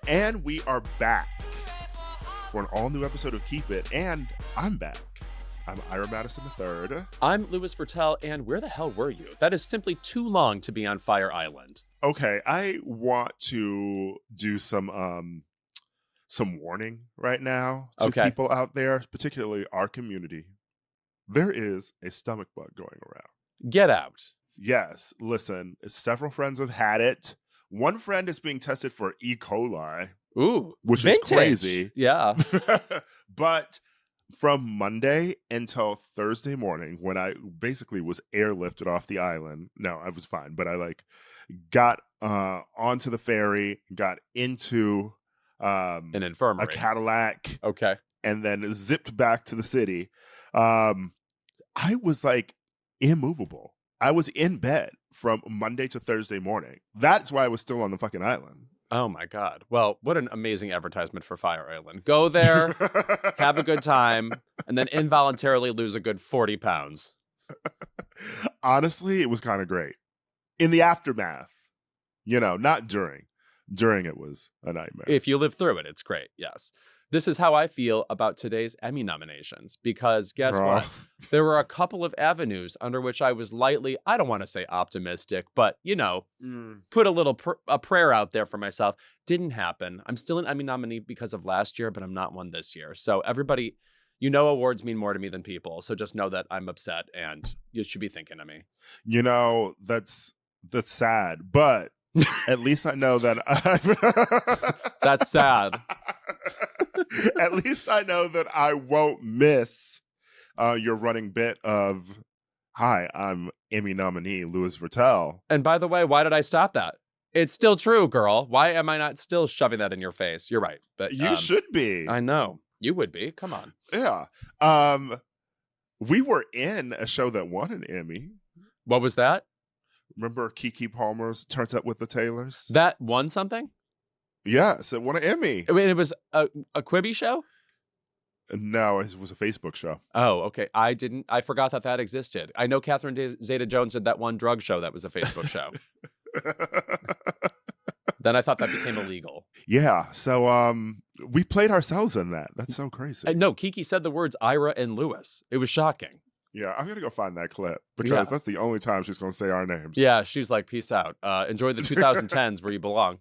And we are back for an all-new episode of Keep It, and I'm back. I'm Ira Madison III. I'm Louis Vertel, and where the hell were you? That is simply too long to be on Fire Island. Okay, I want to do some warning right now to people out there, particularly our community. There is a stomach bug going around. Get out. Yes, listen, several friends have had it. One friend is being tested for E. coli. Ooh, which vintage. is crazy. Yeah. But from Monday until Thursday morning, when I basically was airlifted off the island, no, I was fine, but I got onto the ferry, got into an infirmary, a Cadillac, and then zipped back to the city. I was immovable. I was in bed from Monday to Thursday morning. That's why I was still on the fucking island. Oh my God. Well, what an amazing advertisement for Fire Island. Go there, have a good time, and then involuntarily lose a good 40 pounds. Honestly, it was kind of great. In the aftermath, not during. During it was a nightmare. If you live through it, it's great. Yes. This is how I feel about today's Emmy nominations, because guess what? There were a couple of avenues under which I was lightly, I don't want to say optimistic, but, put a little a prayer out there for myself. Didn't happen. I'm still an Emmy nominee because of last year, but I'm not one this year. So everybody, awards mean more to me than people. So just know that I'm upset and you should be thinking of me. That's sad, but at least I know that That's sad. At least I know that I won't miss your running bit of, hi, I'm Emmy nominee Louis Vertel. And by the way, why did I stop that? It's still true, girl. Why am I not still shoving that in your face? You're right. But you should be. I know. You would be. Come on. Yeah. We were in a show that won an Emmy. What was that? Remember Keke Palmer's Turns Up with the Taylors? That won something? Yes, it won an Emmy. I mean, it was a Quibi show? No, it was a Facebook show. Oh, okay. I forgot that existed. I know Catherine Zeta-Jones did that one drug show that was a Facebook show. Then I thought that became illegal. Yeah, so we played ourselves in that. That's so crazy. No, Keke said the words Ira and Louis. It was shocking. Yeah, I'm going to go find that clip because that's the only time she's going to say our names. Yeah, she's like, peace out. Enjoy the 2010s where you belong.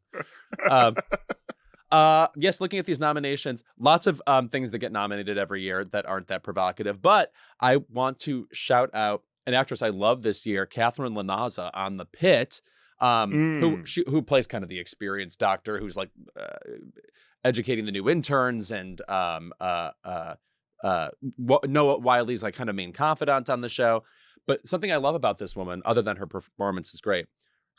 Yes, looking at these nominations, lots of things that get nominated every year that aren't that provocative. But I want to shout out an actress I love this year, Catherine Lanaza on the Pitt, who plays kind of the experienced doctor who's educating the new interns, and Noah Wiley's kind of main confidant on the show. But something I love about this woman, other than her performance is great,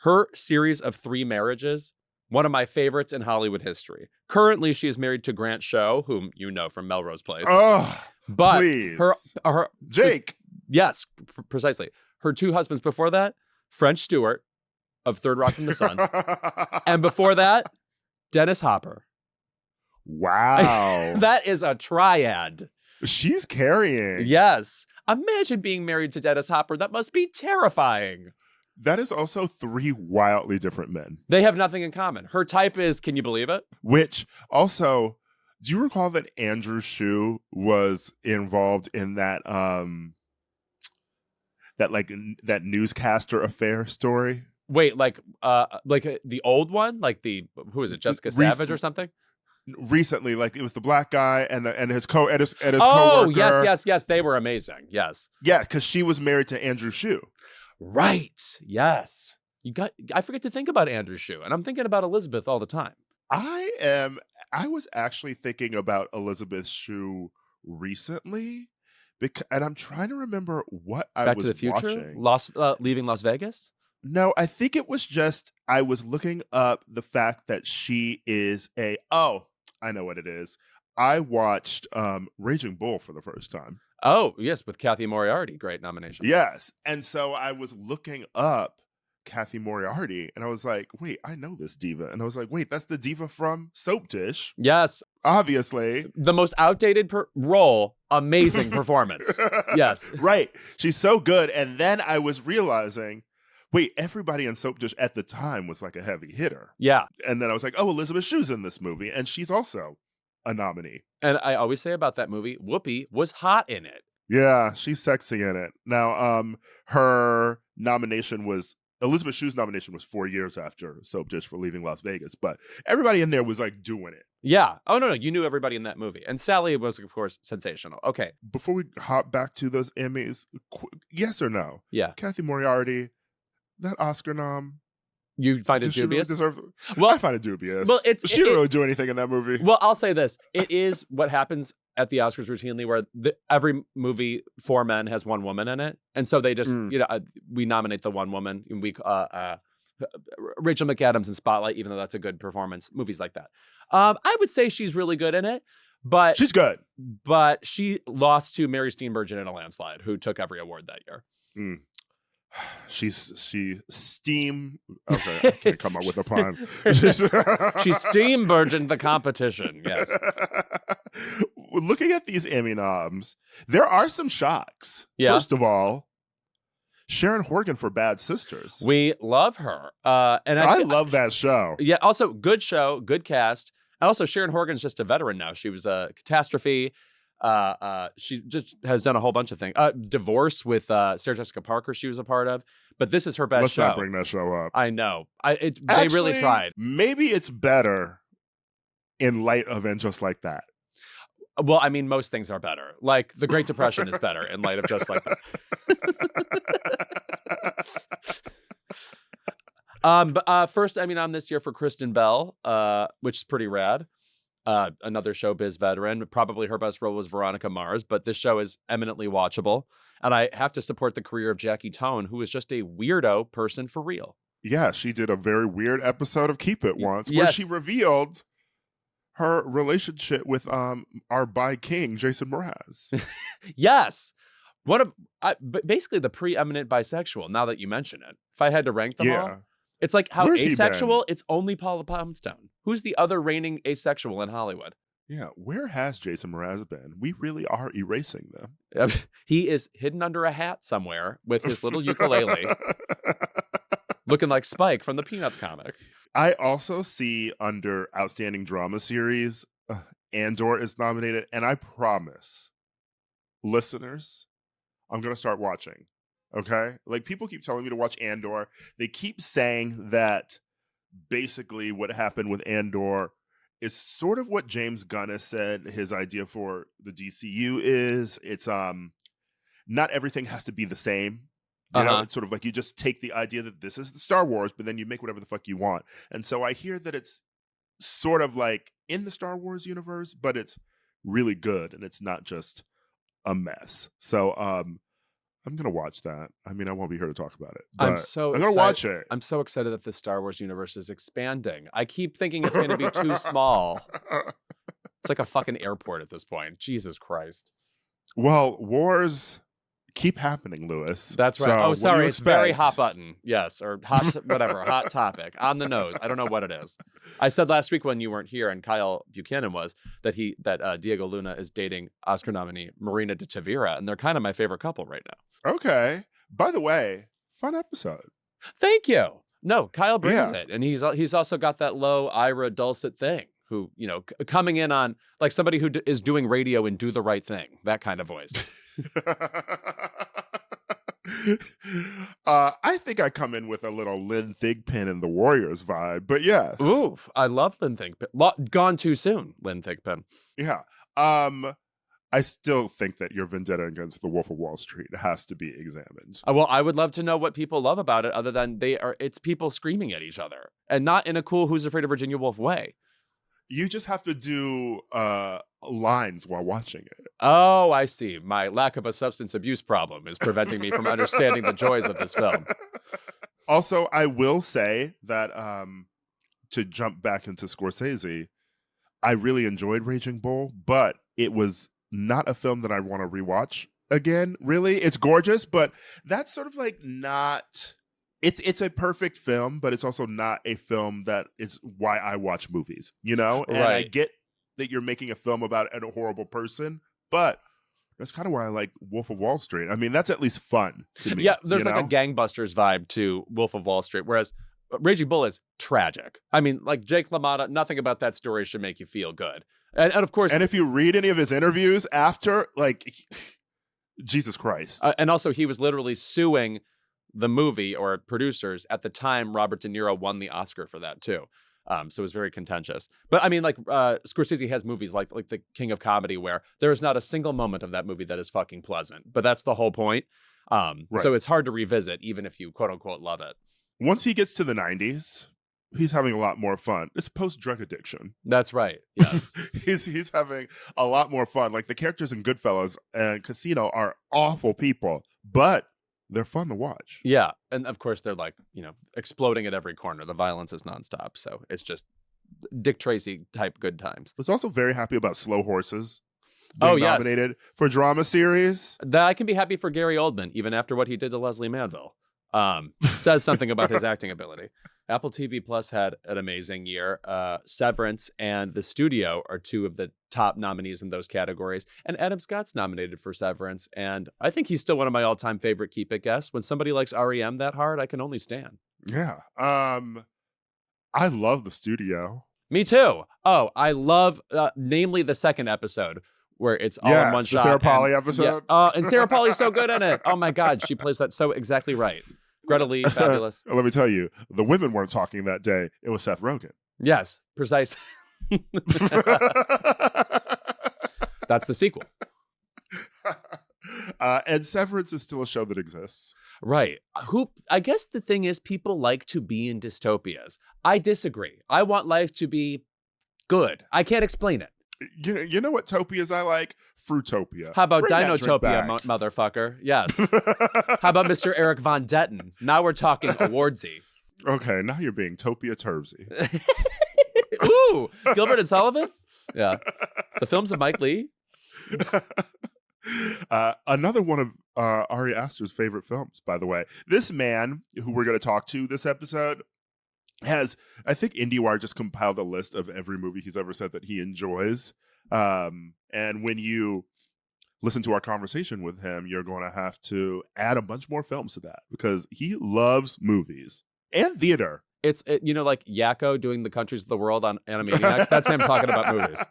her series of 3 marriages, one of my favorites in Hollywood history. Currently, she is married to Grant Show, whom you know from Melrose Place. Oh, but please. her Jake. Yes, precisely. Her 2 husbands before that, French Stewart of Third Rock from the Sun. And before that, Dennis Hopper. Wow. That is a triad. She's carrying. Yes. Imagine being married to Dennis Hopper. That must be terrifying. That is also 3 wildly different men. They have nothing in common. Her type is, can you believe it? Which also, do you recall that Andrew Shue was involved in that that newscaster affair story? Wait, like the old one? Who is it, Jessica Savage or something? Recently, it was the black guy and his coworker. Oh, yes, they were amazing. Yes, yeah, because she was married to Andrew Shue. Right. Yes. I forget to think about Andrew Shue, and I'm thinking about Elizabeth all the time. I was actually thinking about Elizabeth Shue recently, and I'm trying to remember what I was watching. Back to the Future? Leaving Las Vegas? No, I think it was just I was looking up the fact that she is I know what it is. I watched Raging Bull for the first time. Oh, yes, with Kathy Moriarty. Great nomination. Yes. And so I was looking up Kathy Moriarty, and I was like, wait, I know this diva. And I was like, wait, that's the diva from Soap Dish. Yes. Obviously. The most outdated role, amazing performance. Yes. Right. She's so good. And then I was realizing, wait, everybody in Soap Dish at the time was like a heavy hitter. Yeah. And then I was like, oh, Elizabeth Shue's in this movie, and she's also a nominee. And I always say about that movie, Whoopi was hot in it. Yeah, she's sexy in it. Now, her nomination was Elizabeth Shue's nomination was 4 years after Soap Dish for Leaving Las Vegas, but everybody in there was like doing it. Yeah. Oh, no, you knew everybody in that movie. And Sally was, of course, sensational. Okay. Before we hop back to those Emmys, yes or no? Yeah. Kathy Moriarty, that Oscar nom. You find it dubious? Really well, I find it dubious. Well, she didn't really do anything in that movie. Well, I'll say this. It is what happens at the Oscars routinely where every movie for men has one woman in it. And so they just, we nominate the one woman. And we Rachel McAdams in Spotlight, even though that's a good performance. Movies like that. I would say she's really good in it. But she's good. But she lost to Mary Steenburgen in a landslide, who took every award that year. She steam. Okay, I can't come up with a pun. She Steenburgened the competition. Yes. Looking at these Emmy noms, there are some shocks. Yeah. First of all, Sharon Horgan for Bad Sisters. We love her, and I love that show. Yeah. Also, good show, good cast, and also Sharon Horgan's just a veteran now. She was a Catastrophe. She just has done a whole bunch of things. Divorce with Sarah Jessica Parker, she was a part of. But this is her best show. Let's not bring that show up. I know. They really tried. Maybe it's better in light of And Just Like That. Well, I mean, most things are better. Like The Great Depression is better in light of Just Like That. But first, I mean, I'm this year for Kristen Bell, which is pretty rad. Another showbiz veteran. Probably her best role was Veronica Mars, but this show is eminently watchable. And I have to support the career of Jackie Tone, who is just a weirdo person for real. Yeah, she did a very weird episode of Keep It once, where she revealed her relationship with our bi king, Jason Mraz. Yes. Basically the preeminent bisexual, now that you mention it. If I had to rank them all. It's like how asexual, it's only Paula Poundstone. Who's the other reigning asexual in Hollywood? Yeah, where has Jason Mraz been? We really are erasing them. He is hidden under a hat somewhere with his little ukulele, looking like Spike from the Peanuts comic. I also see under Outstanding Drama Series, Andor is nominated, and I promise, listeners, I'm going to start watching. Okay? Like, people keep telling me to watch Andor. They keep saying that basically what happened with Andor is sort of what James Gunn has said his idea for the DCU is. It's not everything has to be the same. You know, it's sort of like you just take the idea that this is the Star Wars, but then you make whatever the fuck you want. And so I hear that it's sort of like in the Star Wars universe, but it's really good and it's not just a mess. So I'm gonna watch that. I mean, I won't be here to talk about it. I'm gonna watch it. I'm so excited that the Star Wars universe is expanding. I keep thinking it's gonna be too small. It's like a fucking airport at this point. Jesus Christ. Well, wars keep happening, Lewis. That's right. So, sorry, it's very hot button. Yes, or hot whatever, hot topic. On the nose. I don't know what it is. I said last week when you weren't here and Kyle Buchanan was that Diego Luna is dating Oscar nominee Marina de Tavira, and they're kind of my favorite couple right now. Okay. By the way, fun episode. Thank you. No, Kyle brings it, and he's also got that low Ira dulcet thing. Who, you know, coming in on like somebody who is doing radio and do the right thing, that kind of voice. I think I come in with a little Lynn Thigpen and the Warriors vibe, but yes. Oof, I love Lynn Thigpen. Gone too soon, Lynn Thigpen. Yeah. I still think that your vendetta against the Wolf of Wall Street has to be examined. Well, I would love to know what people love about it, other than it's people screaming at each other, and not in a cool Who's Afraid of Virginia Woolf way. You just have to do lines while watching it. Oh, I see. My lack of a substance abuse problem is preventing me from understanding the joys of this film. Also, I will say that to jump back into Scorsese, I really enjoyed Raging Bull, but it was not a film that I want to rewatch again, really. It's gorgeous, but that's sort of like not... It's a perfect film, but it's also not a film that is why I watch movies, you know? And I get that you're making a film about a horrible person, but That's kind of why I like Wolf of Wall Street. I mean, that's at least fun to me. Yeah, there's you like a know? gangbusters vibe to Wolf of Wall Street, whereas Raging Bull is tragic. I mean, like Jake LaMotta, nothing about that story should make you feel good. And of course, And if you read any of his interviews after, like, Jesus Christ. and also he was literally suing the movie or producers at the time. Robert De Niro won the Oscar for that too. So it was very contentious. But I mean, like Scorsese has movies like The King of Comedy where there is not a single moment of that movie that is fucking pleasant. But that's the whole point. Right. So it's hard to revisit, even if you quote unquote love it. Once he gets to the 90s, he's having a lot more fun. It's post-drug addiction. That's right. Yes. he's having a lot more fun. Like the characters in Goodfellas and Casino are awful people, but they're fun to watch. Yeah. And of course, they're like, exploding at every corner. The violence is nonstop. So it's just Dick Tracy type good times. I was also very happy about Slow Horses being nominated for drama series. That I can be happy for Gary Oldman, even after what he did to Leslie Manville. Says something about his acting ability. Apple TV Plus had an amazing year. Severance and The Studio are two of the top nominees in those categories. And Adam Scott's nominated for Severance. And I think he's still one of my all-time favorite Keep It guests. When somebody likes REM that hard, I can only stand. Yeah. I love The Studio. Me too. Oh, I love, namely the second episode where it's all in one shot. The Sarah Polley episode. Yeah, and Sarah Polley's so good in it. Oh my God, she plays that so exactly right. Greta Lee, fabulous. Let me tell you, the women weren't talking that day. It was Seth Rogen. Yes, precisely. That's the sequel. And Severance is still a show that exists. Right. I guess the thing is, people like to be in dystopias. I disagree. I want life to be good. I can't explain it. You know what topias I like? Fruitopia. How about Bring that drink Dinotopia, back. motherfucker? Yes. How about Mr. Eric Von Detten? Now we're talking awardsy. Okay, now you're being Topia Turbsy. Ooh, Gilbert and Sullivan? Yeah. The films of Mike Lee? Another one of Ari Aster's favorite films, by the way. This man, who we're going to talk to this episode, has, I think IndieWire just compiled a list of every movie he's ever said that he enjoys. And when you listen to our conversation with him, you're going to have to add a bunch more films to that because he loves movies and theater. It's like Yakko doing the countries of the world on Animaniacs. That's him talking about movies.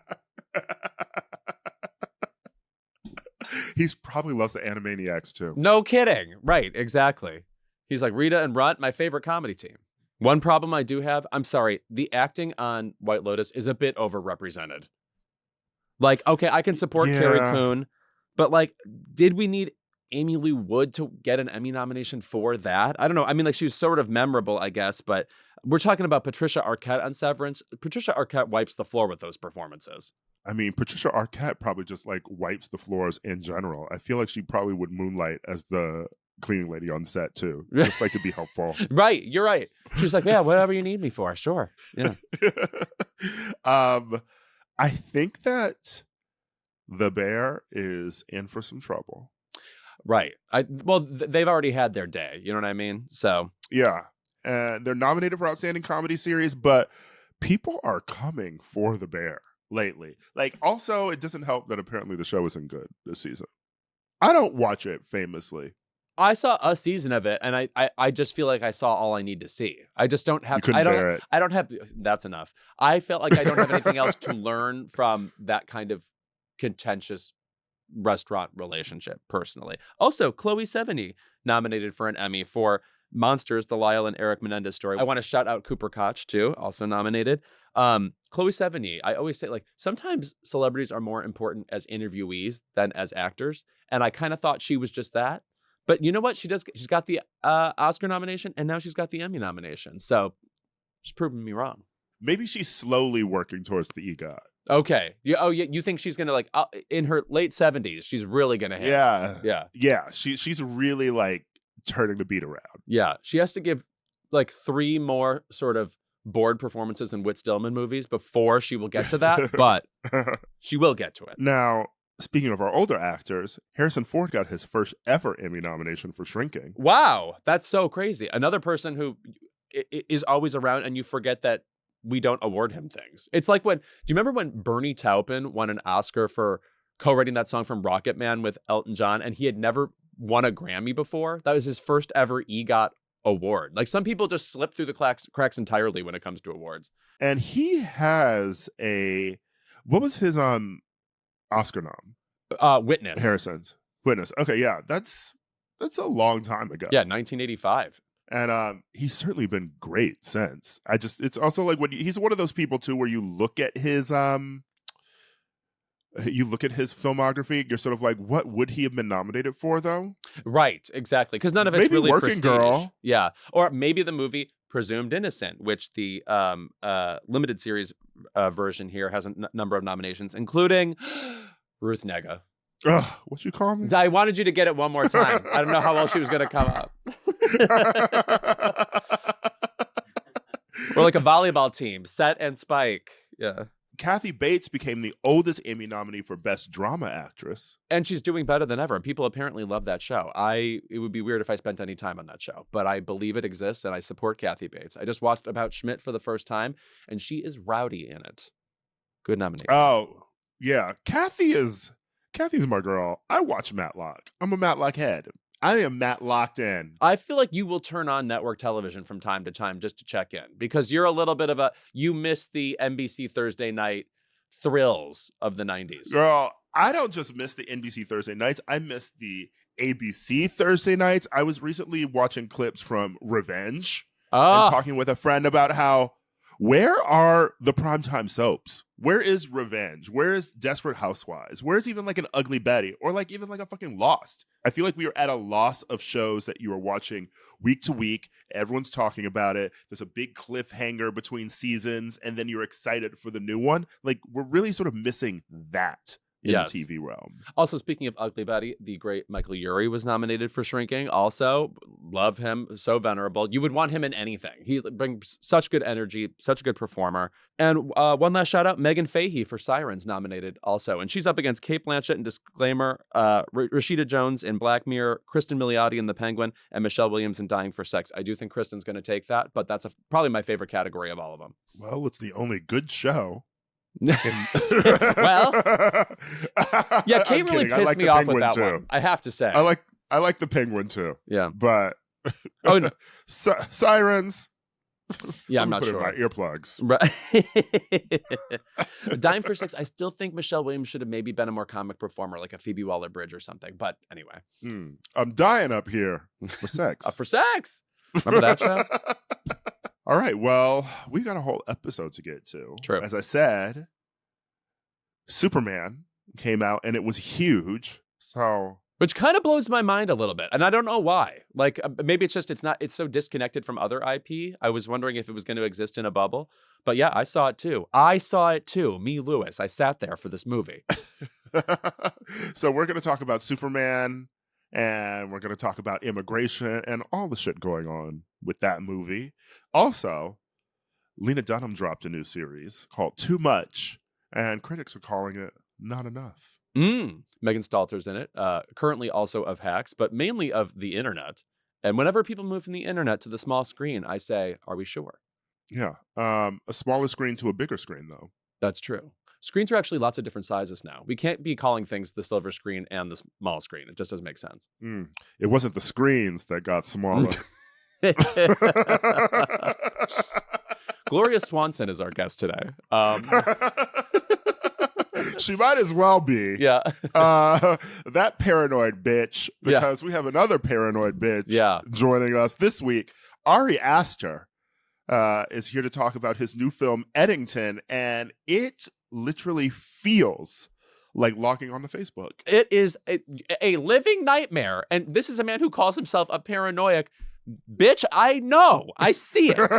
He probably loves the Animaniacs too. No kidding. Right, exactly. He's like, Rita and Runt, my favorite comedy team. One problem I do have, I'm sorry, the acting on White Lotus is a bit overrepresented. Like, okay, I can support Carrie Coon, but like, did we need Amy Lou Wood to get an Emmy nomination for that? I don't know. I mean, like, she was sort of memorable, I guess, but we're talking about Patricia Arquette on Severance. Patricia Arquette wipes the floor with those performances. I mean, Patricia Arquette probably just like wipes the floors in general. I feel like she probably would moonlight as the cleaning lady on set too, just like to be helpful. Right, you're right. She's like, yeah, whatever you need me for, sure. Yeah. I think that The Bear is in for some trouble. Right. They've already had their day. You know what I mean? So yeah, and they're nominated for Outstanding Comedy Series, but people are coming for The Bear lately. Like, also, it doesn't help that apparently the show isn't good this season. I don't watch it famously. I saw a season of it, and I just feel like I saw all I need to see. I just don't have. I don't have. That's enough. I felt like I don't have anything else to learn from that kind of contentious restaurant relationship. Personally, also Chloe Sevigny nominated for an Emmy for Monsters, the Lyle and Eric Menendez story. I want to shout out Cooper Koch too, also nominated. Chloe Sevigny. I always say, like, sometimes celebrities are more important as interviewees than as actors, and I kind of thought she was just that. But you know what? She does. She's got the Oscar nomination, and now she's got the Emmy nomination. So she's proving me wrong. Maybe she's slowly working towards the EGOT. Okay. You think she's gonna like in her late 70s? She's really gonna hit. Yeah. She's really like turning the beat around. Yeah. She has to give like 3 more sort of board performances in Whit Stillman movies before she will get to that. But she will get to it. Now, speaking of our older actors, Harrison Ford got his first ever Emmy nomination for Shrinking. Wow, that's so crazy. Another person who is always around, and you forget that we don't award him things. It's like do you remember when Bernie Taupin won an Oscar for co-writing that song from Rocket Man with Elton John, and he had never won a Grammy before. That was his first ever EGOT award. Like, some people just slip through the cracks entirely when it comes to awards. And he has what was his Oscar nom? Witness. Harrison's Witness. Okay, yeah, that's a long time ago. Yeah, 1985. And he's certainly been great since. It's also like when he's one of those people too, where you look at his filmography, you're sort of like, what would he have been nominated for though? Right, exactly, because none of it's maybe really Working prestige. Girl. Yeah, or maybe the movie Presumed Innocent, which the limited series version here has a number of nominations, including Ruth Negga. What you call me? I wanted you to get it one more time. I don't know how else she was going to come up. We're like a volleyball team, Set and Spike. Yeah. Kathy Bates became the oldest Emmy nominee for Best Drama Actress. And she's doing better than ever. And people apparently love that show. It would be weird if I spent any time on that show, but I believe it exists and I support Kathy Bates. I just watched About Schmidt for the first time and she is rowdy in it. Good nomination. Oh, yeah. Kathy's my girl. I watch Matlock. I'm a Matlock head. I am Matlocked in. I feel like you will turn on network television from time to time just to check in because you're a little bit of you miss the NBC Thursday night thrills of the 90s. Girl, I don't just miss the NBC Thursday nights. I miss the ABC Thursday nights. I was recently watching clips from Revenge and talking with a friend about where are the primetime soaps? Where is Revenge? Where is Desperate Housewives? Where is even like an Ugly Betty or like even like a fucking Lost? I feel like we are at a loss of shows that you are watching week to week. Everyone's talking about it. There's a big cliffhanger between seasons and then you're excited for the new one. Like, we're really sort of missing that in the TV realm. Also, speaking of Ugly Betty, the great Michael Urie was nominated for Shrinking. Also, love him. So venerable. You would want him in anything. He brings such good energy, such a good performer. And one last shout out, Megan Fahey for Sirens nominated also. And she's up against Cate Blanchett in Disclaimer, Rashida Jones in Black Mirror, Kristen Milioti in The Penguin, and Michelle Williams in Dying for Sex. I do think Kristen's going to take that, but that's probably my favorite category of all of them. Well, it's the only good show. Well, yeah, Kate really pissed me off with that one. I have to say, I like the Penguin too. Yeah, but oh no, Sirens. Yeah, I'm not put sure. In my earplugs. Right. Dying for Sex. I still think Michelle Williams should have maybe been a more comic performer, like a Phoebe Waller-Bridge or something. But anyway, I'm dying up here for sex. For sex. Remember that show? All right, well, we got a whole episode to get to. True. As I said, Superman came out and it was huge. Which kind of blows my mind a little bit. And I don't know why. Like, maybe it's so disconnected from other IP. I was wondering if it was going to exist in a bubble. But yeah, I saw it too. Me, Lewis. I sat there for this movie. So we're going to talk about Superman and we're going to talk about immigration and all the shit going on with that movie. Also, Lena Dunham dropped a new series called Too Much, and critics are calling it not enough. Megan Stalter's in it, currently also of Hacks, but mainly of the internet. And whenever people move from the internet to the small screen, I say, are we sure? Yeah. A smaller screen to a bigger screen, though. That's true. Screens are actually lots of different sizes now. We can't be calling things the silver screen and the small screen. It just doesn't make sense. It wasn't the screens that got smaller. Gloria Swanson is our guest today. She might as well be. Yeah. That paranoid bitch, because we have another paranoid bitch joining us this week. Ari Aster is here to talk about his new film, Eddington, and it literally feels like logging on to Facebook. It is a living nightmare. And this is a man who calls himself a paranoiac. Bitch, I know. I see it.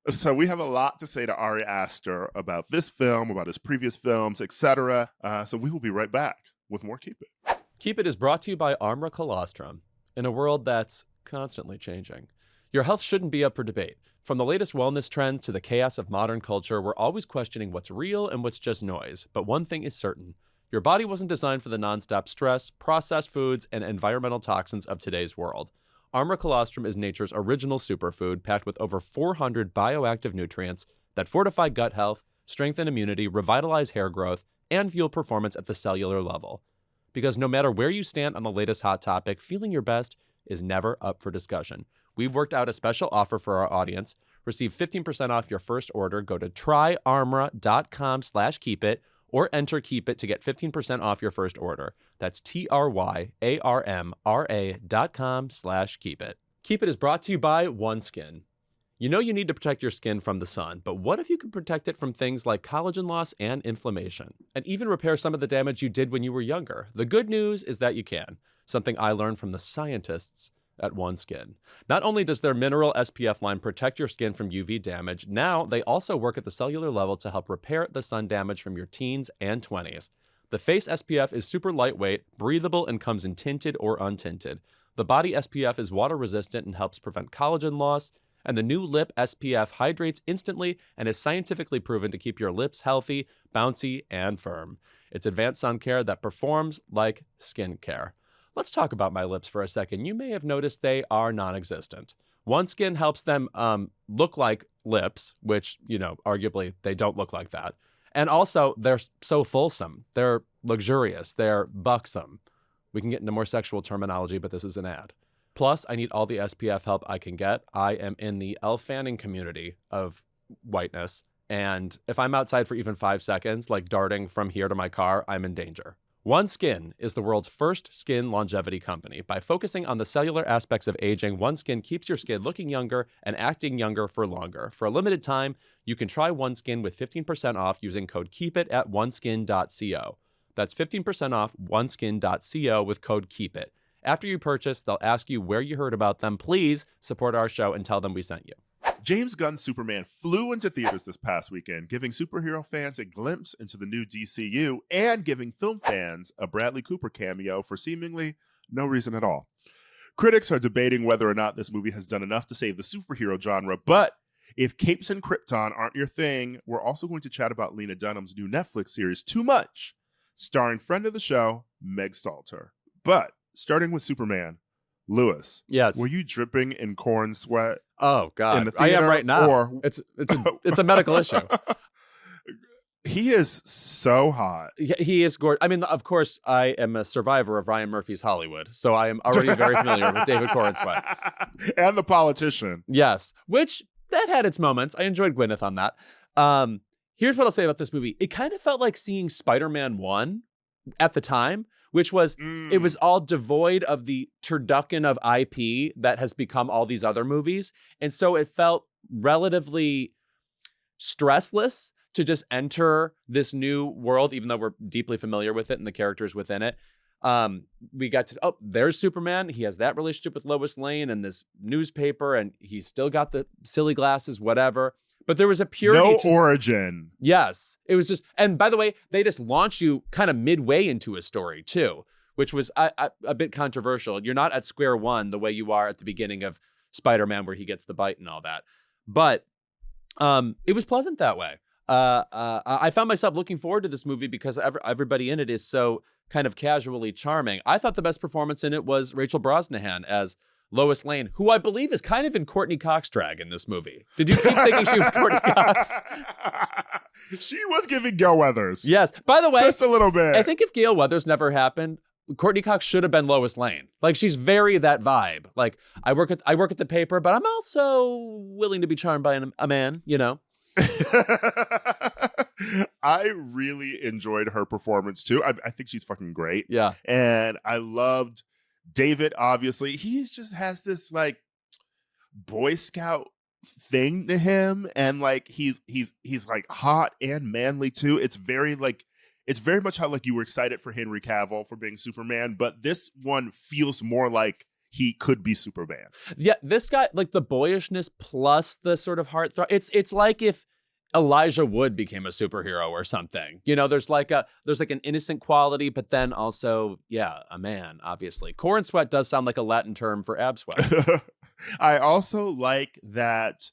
So we have a lot to say to Ari Aster about this film, about his previous films, etc. So we will be right back with more Keep It. Keep It is brought to you by Armra Colostrum. In a world that's constantly changing, your health shouldn't be up for debate. From the latest wellness trends to the chaos of modern culture, we're always questioning what's real and what's just noise. But one thing is certain. Your body wasn't designed for the nonstop stress, processed foods, and environmental toxins of today's world. Armra Colostrum is nature's original superfood packed with over 400 bioactive nutrients that fortify gut health, strengthen immunity, revitalize hair growth, and fuel performance at the cellular level. Because no matter where you stand on the latest hot topic, feeling your best is never up for discussion. We've worked out a special offer for our audience. Receive 15% off your first order. Go to tryarmra.com/keepit or enter KEEPIT to get 15% off your first order. That's tryarmra.com/keepit. Keep It is brought to you by OneSkin. You know you need to protect your skin from the sun, but what if you could protect it from things like collagen loss and inflammation, and even repair some of the damage you did when you were younger? The good news is that you can, something I learned from the scientists at OneSkin. Not only does their mineral SPF line protect your skin from UV damage, now they also work at the cellular level to help repair the sun damage from your teens and 20s. The face SPF is super lightweight, breathable, and comes in tinted or untinted. The body SPF is water resistant and helps prevent collagen loss. And the new lip SPF hydrates instantly and is scientifically proven to keep your lips healthy, bouncy, and firm. It's advanced sun care that performs like skincare. Let's talk about my lips for a second. You may have noticed they are non-existent. OneSkin helps them look like lips, which, arguably they don't look like that. And also, they're so fulsome. They're luxurious. They're buxom. We can get into more sexual terminology, but this is an ad. Plus, I need all the SPF help I can get. I am in the Elle Fanning community of whiteness. And if I'm outside for even 5 seconds, like darting from here to my car, I'm in danger. OneSkin is the world's first skin longevity company. By focusing on the cellular aspects of aging, OneSkin keeps your skin looking younger and acting younger for longer. For a limited time, you can try OneSkin with 15% off using code KEEPIT at oneskin.co. That's 15% off oneskin.co with code KEEPIT. After you purchase, they'll ask you where you heard about them. Please support our show and tell them we sent you. James Gunn's Superman flew into theaters this past weekend, giving superhero fans a glimpse into the new DCU and giving film fans a Bradley Cooper cameo for seemingly no reason at all. Critics are debating whether or not this movie has done enough to save the superhero genre, but if capes and Krypton aren't your thing, we're also going to chat about Lena Dunham's new Netflix series, Too Much, starring friend of the show, Meg Stalter. But starting with Superman, Louis. Yes. Were you dripping in corn sweat? Oh God, in the theater, I am right now. Or... It's a medical issue. He is so hot. He is gorgeous. I mean, of course, I am a survivor of Ryan Murphy's Hollywood, so I am already very familiar with David Cornsweat. And The Politician. Yes, which that had its moments. I enjoyed Gwyneth on that. Here's what I'll say about this movie. It kind of felt like seeing Spider-Man 1 at the time, which was, it was all devoid of the turducken of IP that has become all these other movies. And so it felt relatively stressless to just enter this new world, even though we're deeply familiar with it and the characters within it. We got to, there's Superman. He has that relationship with Lois Lane and this newspaper, and he's still got the silly glasses, whatever. But there was a purity. No origin. Yes. It was just, and by the way, they just launch you kind of midway into a story too, which was a bit controversial. You're not at square one the way you are at the beginning of Spider-Man where he gets the bite and all that. But it was pleasant that way. I found myself looking forward to this movie because everybody in it is so kind of casually charming. I thought the best performance in it was Rachel Brosnahan as Lois Lane, who I believe is kind of in Courtney Cox drag in this movie. Did you keep thinking she was Courtney Cox? She was giving Gale Weathers. Yes. By the way, just a little bit. I think if Gale Weathers never happened, Courtney Cox should have been Lois Lane. Like, she's very that vibe. Like, I work at the paper, but I'm also willing to be charmed by a man, you know? I really enjoyed her performance too. I think she's fucking great. Yeah. And I loved David, obviously. He just has this like Boy Scout thing to him, and like he's like hot and manly too. It's very much how like you were excited for Henry Cavill for being Superman, but this one feels more like he could be Superman. Yeah, this guy, like the boyishness plus the sort of heartthrob. It's like if Elijah Wood became a superhero or something. You know, there's like an innocent quality, but then also, yeah, a man, obviously. Corn sweat does sound like a Latin term for ab sweat. I also like that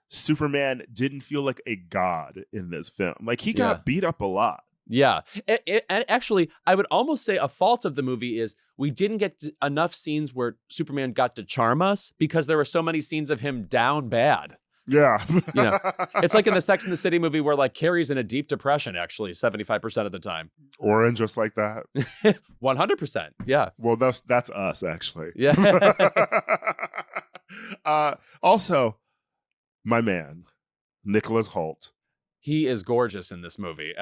Superman didn't feel like a god in this film. Like, he got beat up a lot. Yeah. And actually, I would almost say a fault of the movie is we didn't get enough scenes where Superman got to charm us because there were so many scenes of him down bad. Yeah. You know, it's like in the Sex and the City movie where like Carrie's in a deep depression, actually, 75% of the time. Or in Just Like That. 100%. Yeah. Well, that's us, actually. Yeah. Also, my man, Nicholas Hoult. He is gorgeous in this movie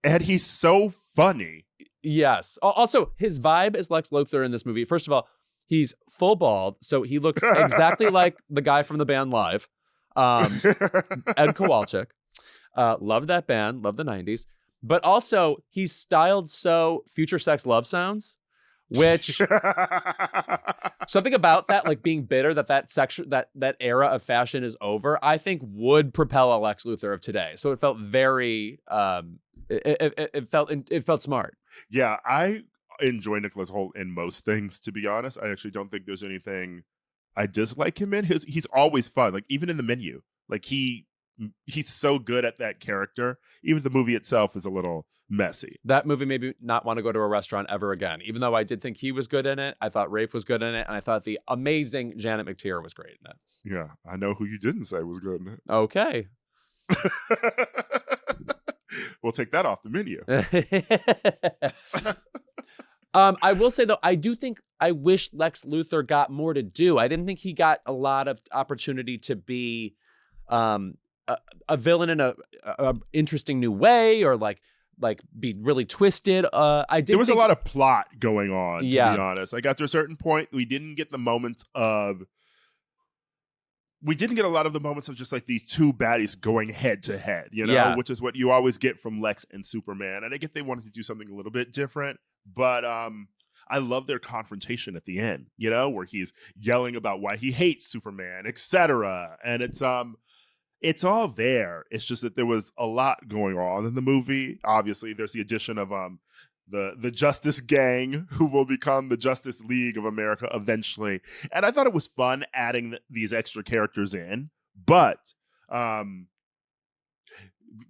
And he's so funny. Yes. Also, his vibe as Lex Luthor in this movie. First of all, he's full bald, so he looks exactly like the guy from the band Live, Ed Kowalczyk. Love that band, love the 90s. But also, he's styled so Future Sex Love Sounds, which something about that, like being bitter that era of fashion is over, I think would propel a Lex Luthor of today. So it felt very, it felt smart. Yeah, I enjoy Nicholas Hoult in most things, to be honest. I actually don't think there's anything I dislike him in. He's always fun. Like even in The Menu, like he's so good at that character. Even the movie itself is a little messy. That movie made me not want to go to a restaurant ever again. Even though I did think he was good in it, I thought Rafe was good in it, and I thought the amazing Janet McTeer was great in it. Yeah, I know who you didn't say was good in it. Okay. We'll take that off the menu. I will say, though, I wish Lex Luthor got more to do. I didn't think he got a lot of opportunity to be a villain in a interesting new way, or like be really twisted. There was a lot of plot going on, to be honest. Like after a certain point, we didn't get a lot of the moments of just like these two baddies going head to head, which is what you always get from Lex and Superman. And I get they wanted to do something a little bit different, but I love their confrontation at the end, where he's yelling about why he hates Superman, etc. And it's all there. It's just that there was a lot going on in the movie. Obviously, there's the addition of the Justice Gang, who will become the Justice League of America eventually. And I thought it was fun adding these extra characters in, but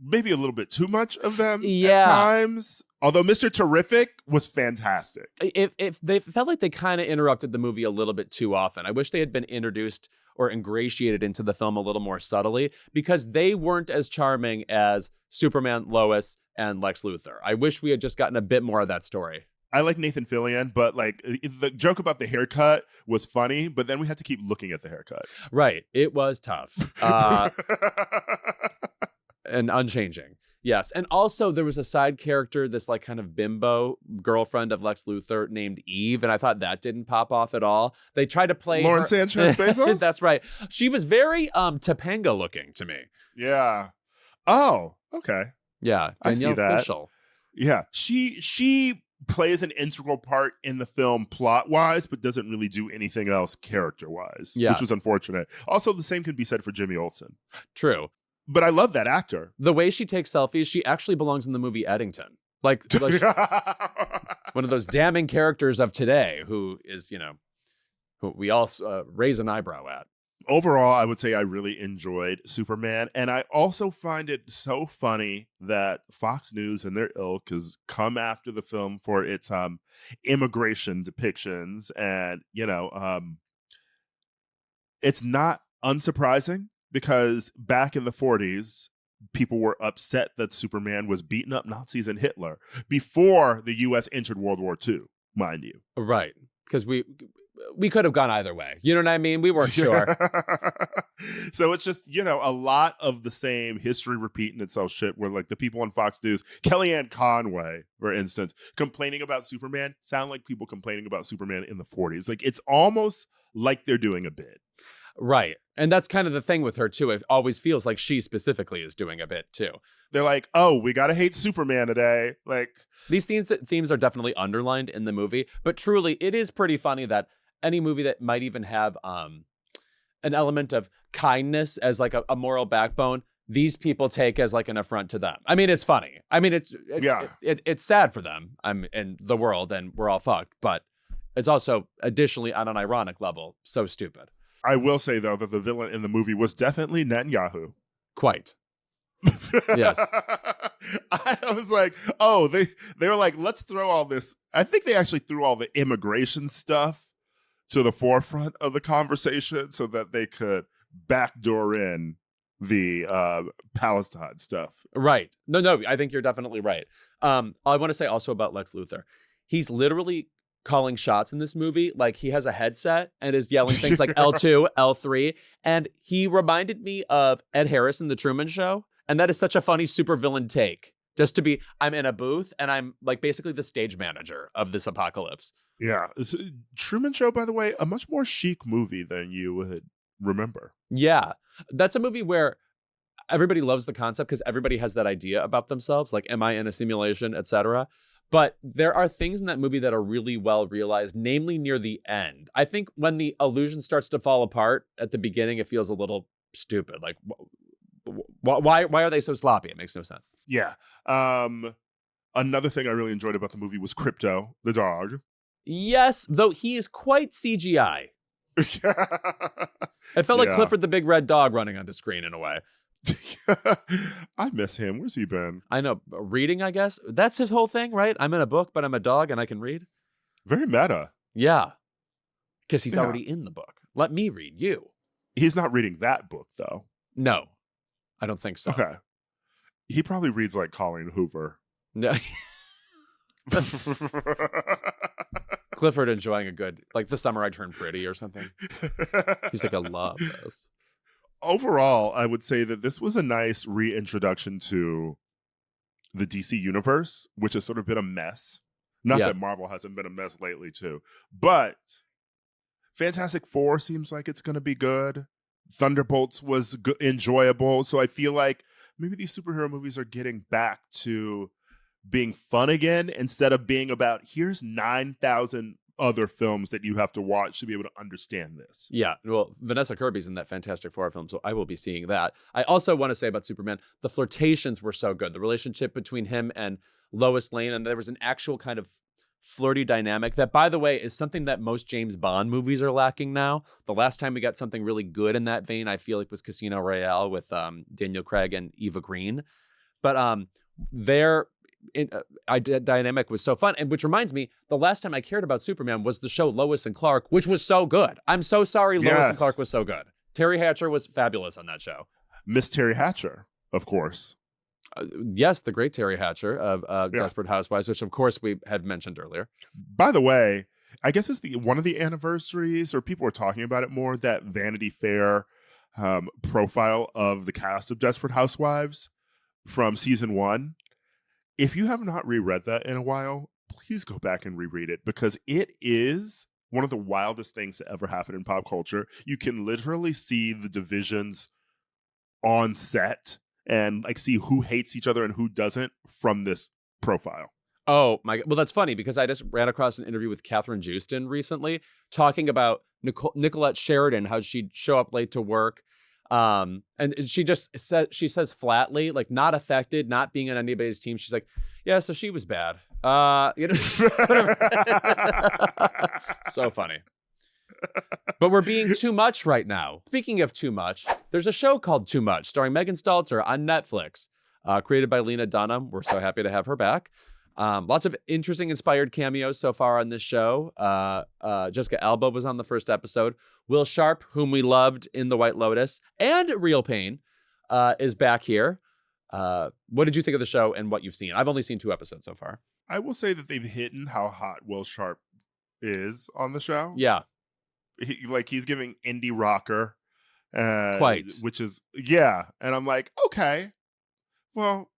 maybe a little bit too much of them at times. Although Mr. Terrific was fantastic. If they felt like they kind of interrupted the movie a little bit too often. I wish they had been introduced or ingratiated into the film a little more subtly, because they weren't as charming as Superman, Lois, and Lex Luthor. I wish we had just gotten a bit more of that story. I like Nathan Fillion, but like the joke about the haircut was funny, but then we had to keep looking at the haircut. Right. It was tough. And unchanging. Yes. And also there was a side character, this like kind of bimbo girlfriend of Lex Luthor named Eve. And I thought that didn't pop off at all. They tried to play Lauren Sanchez Bezos? That's right. She was very Topanga looking to me. Yeah. Oh, okay. Yeah. Danielle Fishel. Yeah. She plays an integral part in the film plot-wise, but doesn't really do anything else character-wise, which was unfortunate. Also, the same can be said for Jimmy Olsen. True. But I love that actor. The way she takes selfies, she actually belongs in the movie Eddington. Like one of those damning characters of today who is, who we all raise an eyebrow at. Overall, I would say I really enjoyed Superman. And I also find it so funny that Fox News and their ilk has come after the film for its immigration depictions. And, it's not unsurprising, because back in the 40s, people were upset that Superman was beating up Nazis and Hitler before the U.S. entered World War II, mind you. Right. Because we could have gone either way. You know what I mean? We weren't sure. So it's just, a lot of the same history repeating itself shit where like the people on Fox News, Kellyanne Conway, for instance, complaining about Superman sound like people complaining about Superman in the 40s. Like it's almost like they're doing a bit. Right. And that's kind of the thing with her, too. It always feels like she specifically is doing a bit, too. They're like, oh, we got to hate Superman today. Like these themes are definitely underlined in the movie. But truly, it is pretty funny that any movie that might even have an element of kindness as like a moral backbone, these people take as like an affront to them. I mean, it's funny. I mean, it's sad for them and the world, and we're all fucked. But it's also additionally on an ironic level so stupid. I will say, though, that the villain in the movie was definitely Netanyahu. Quite. Yes. I was like, oh, they were like, let's throw all this. I think they actually threw all the immigration stuff to the forefront of the conversation so that they could backdoor in the Palestine stuff. Right. No, I think you're definitely right. I want to say also about Lex Luthor. He's literally calling shots in this movie. Like, he has a headset and is yelling things like L2, L3. And he reminded me of Ed Harris in The Truman Show. And that is such a funny supervillain take. Just to be, I'm in a booth and I'm like basically the stage manager of this apocalypse. Yeah. Truman Show, by the way, a much more chic movie than you would remember. Yeah. That's a movie where everybody loves the concept because everybody has that idea about themselves. Like, am I in a simulation, etc. But there are things in that movie that are really well realized, namely near the end. I think when the illusion starts to fall apart at the beginning, it feels a little stupid. Like, why are they so sloppy? It makes no sense. Yeah. Another thing I really enjoyed about the movie was Crypto, the dog. Yes, though he is quite CGI. It felt like Clifford the Big Red Dog running onto screen in a way. I miss him. Where's he been? I know. Reading, I guess. That's his whole thing, right? I'm in a book, but I'm a dog and I can read. Very meta. Yeah. Because he's already in the book. Let me read you. He's not reading that book, though. No, I don't think so. Okay. He probably reads like Colleen Hoover. No. Clifford enjoying a good, like The Summer I Turned Pretty or something. He's like, I love this. Overall, I would say that this was a nice reintroduction to the DC universe, which has sort of been a mess. Not that Marvel hasn't been a mess lately, too. But Fantastic Four seems like it's going to be good. Thunderbolts was enjoyable. So I feel like maybe these superhero movies are getting back to being fun again instead of being about, here's 9,000 other films that you have to watch to be able to understand this. Yeah, well, Vanessa Kirby's in that Fantastic Four film, so I will be seeing that. I also want to say about Superman, the flirtations were so good. The relationship between him and Lois Lane, and there was an actual kind of flirty dynamic that, by the way, is something that most James Bond movies are lacking now. The last time we got something really good in that vein, I feel like, was Casino Royale with Daniel Craig and Eva Green. But their dynamic was so fun. And which reminds me, the last time I cared about Superman was the show Lois and Clark, which was so good. I'm so sorry Lois and Clark was so good. Terry Hatcher was fabulous on that show. Miss Terry Hatcher, of course. Yes, the great Terry Hatcher of Desperate Housewives, which of course we had mentioned earlier. By the way, I guess it's one of the anniversaries, or people are talking about it more, that Vanity Fair profile of the cast of Desperate Housewives from season 1. If you have not reread that in a while, please go back and reread it, because it is one of the wildest things to ever happen in pop culture. You can literally see the divisions on set and like see who hates each other and who doesn't from this profile. Oh my God. Well, that's funny because I just ran across an interview with Catherine Justin recently talking about Nicolette Sheridan, how she'd show up late to work. And she says flatly, like, not affected, not being on anybody's team. She's like, yeah, so she was bad. So funny. But we're being too much right now. Speaking of too much, there's a show called Too Much starring Megan Stalter on Netflix, created by Lena Dunham. We're so happy to have her back. Lots of interesting, inspired cameos so far on this show. Jessica Alba was on the first episode. Will Sharp, whom we loved in The White Lotus and Real Pain, is back here. What did you think of the show and what you've seen? I've only seen 2 episodes so far. I will say that they've hidden how hot Will Sharp is on the show. Yeah. He's giving indie rocker. Quite. Which is, yeah. And I'm like, okay, well,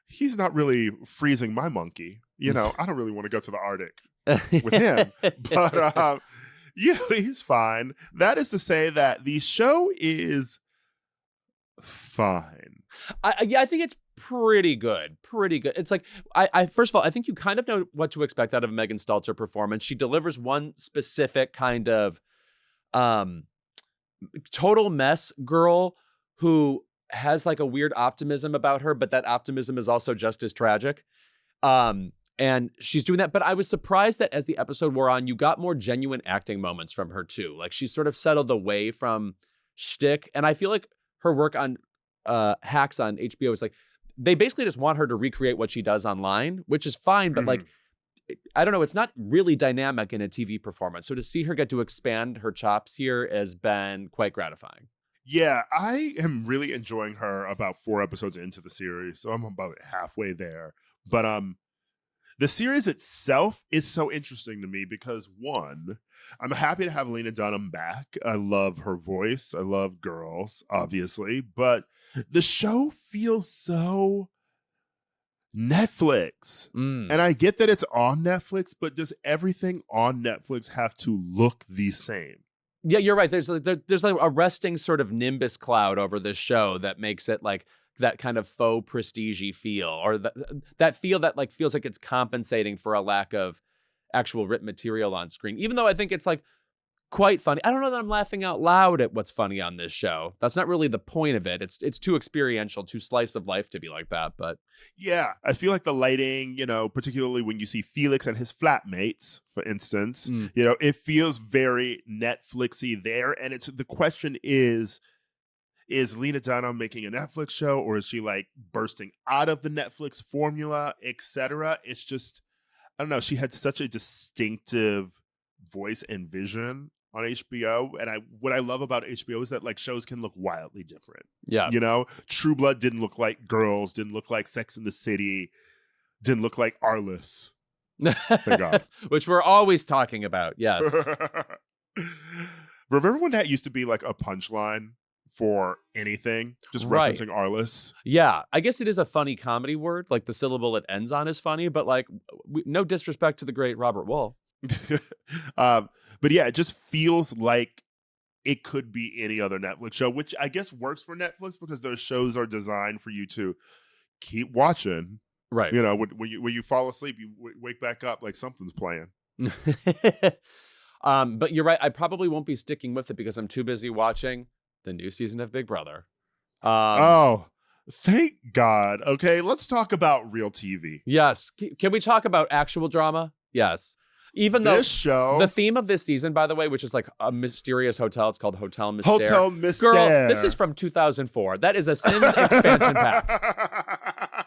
he's not really freezing my monkey. I don't really want to go to the Arctic with him. But, he's fine. That is to say that the show is fine. I think it's pretty good. Pretty good. It's like, I first of all, I think you kind of know what to expect out of a Megan Stalter performance. She delivers one specific kind of total mess girl who has like a weird optimism about her, but that optimism is also just as tragic. And she's doing that. But I was surprised that as the episode wore on, you got more genuine acting moments from her too. Like, she sort of settled away from shtick. And I feel like her work on Hacks on HBO is like, they basically just want her to recreate what she does online, which is fine. But like, I don't know, it's not really dynamic in a TV performance. So to see her get to expand her chops here has been quite gratifying. Yeah, I am really enjoying her about 4 episodes into the series, so I'm about halfway there. But the series itself is so interesting to me because one, I'm happy to have Lena Dunham back. I love her voice. I love girls, obviously, but the show feels so Netflix. Mm. And I get that it's on Netflix, but does everything on Netflix have to look the same? Yeah, you're right. There's like a resting sort of nimbus cloud over this show that makes it like that kind of faux prestige-y feel, or that feel that like feels like it's compensating for a lack of actual written material on screen. Even though I think it's like quite funny. I don't know that I'm laughing out loud at what's funny on this show. That's not really the point of it. It's too experiential, too slice of life to be like that. But yeah, I feel like the lighting, particularly when you see Felix and his flatmates, for instance, it feels very Netflixy there. And the question is Lena Dunham making a Netflix show, or is she like bursting out of the Netflix formula, etc.? It's just, I don't know. She had such a distinctive voice and vision on HBO, and what I love about HBO is that like shows can look wildly different. Yeah, True Blood didn't look like Girls, didn't look like Sex and the City, didn't look like Arliss. Thank God. Which we're always talking about. Yes. Remember when that used to be like a punchline for anything, just Right. referencing Arliss? Yeah, I guess it is a funny comedy word. Like the syllable it ends on is funny, but like no disrespect to the great Robert Wuhl. But yeah, it just feels like it could be any other Netflix show, which I guess works for Netflix because those shows are designed for you to keep watching. Right. When you fall asleep, you wake back up like something's playing. But you're right. I probably won't be sticking with it because I'm too busy watching the new season of Big Brother. Oh, thank God. Okay, let's talk about real TV. Yes. Can we talk about actual drama? Yes. Even though this show, the theme of this season, by the way, which is like a mysterious hotel, it's called Hotel Mystère. Hotel Mystère. Girl, this is from 2004. That is a Sims expansion pack.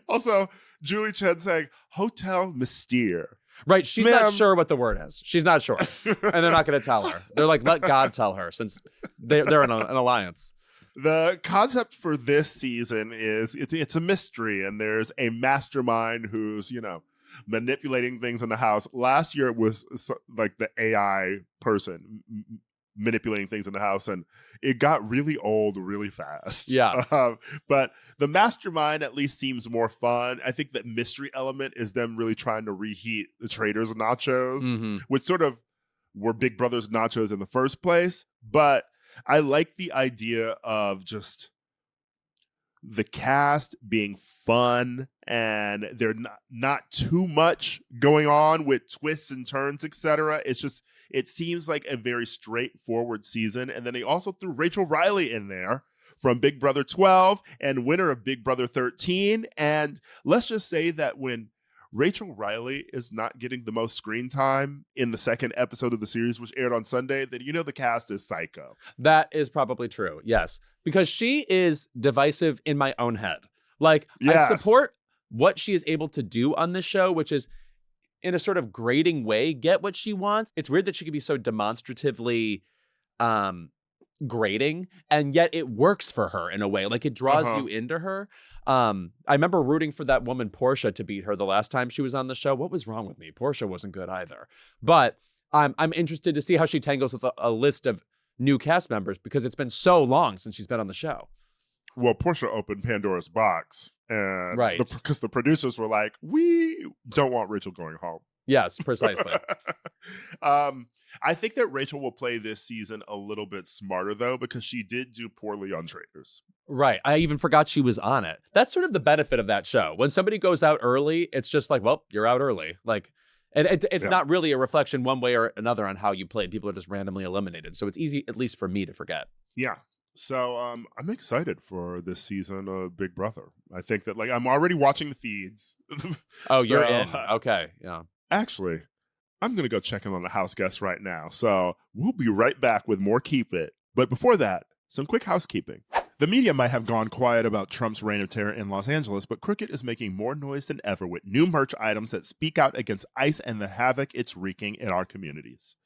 Also, Julie Chen saying Hotel Mystère. Right, she's not sure what the word is. She's not sure, and they're not going to tell her. They're like, let God tell her, since they're in an alliance. The concept for this season is it's a mystery, and there's a mastermind who's manipulating things in the house. Last year it was like the AI person manipulating things in the house, and it got really old really fast. Yeah. But the mastermind at least seems more fun. I think that mystery element is them really trying to reheat the Traitors nachos, which sort of were Big Brother's nachos in the first place. But I like the idea of just the cast being fun, and they're not too much going on with twists and turns, etc. It seems like a very straightforward season. And then they also threw Rachel Riley in there from Big Brother 12 and winner of Big Brother 13. And let's just say that when Rachel Riley is not getting the most screen time in the second episode of the series, which aired on Sunday, then the cast is psycho. That is probably true, yes. Because she is divisive in my own head. Like, yes. I support what she is able to do on this show, which is, in a sort of grating way, get what she wants. It's weird that she could be so demonstratively grating, and yet it works for her in a way. Like, it draws you into her. I remember rooting for that woman Portia to beat her the last time she was on the show. What was wrong with me? Portia wasn't good either. But I'm interested to see how she tangles with a list of new cast members, because it's been so long since she's been on the show. Well, Portia opened Pandora's box, and right, because the producers were like, we don't want Rachel going home. Yes, precisely. I think that Rachel will play this season a little bit smarter, though, because she did do poorly on Traitors. Right. I even forgot she was on it. That's sort of the benefit of that show. When somebody goes out early, it's just like, well, you're out early. Like, and it's not really a reflection one way or another on how you played. People are just randomly eliminated. So it's easy, at least for me, to forget. Yeah. So I'm excited for this season of Big Brother. I think that, like, I'm already watching the feeds. Oh, you're in. Okay. Yeah. Actually, I'm going to go check in on the house guests right now. So we'll be right back with more Keep It. But before that, some quick housekeeping. The media might have gone quiet about Trump's reign of terror in Los Angeles, but Crooked is making more noise than ever with new merch items that speak out against ICE and the havoc it's wreaking in our communities.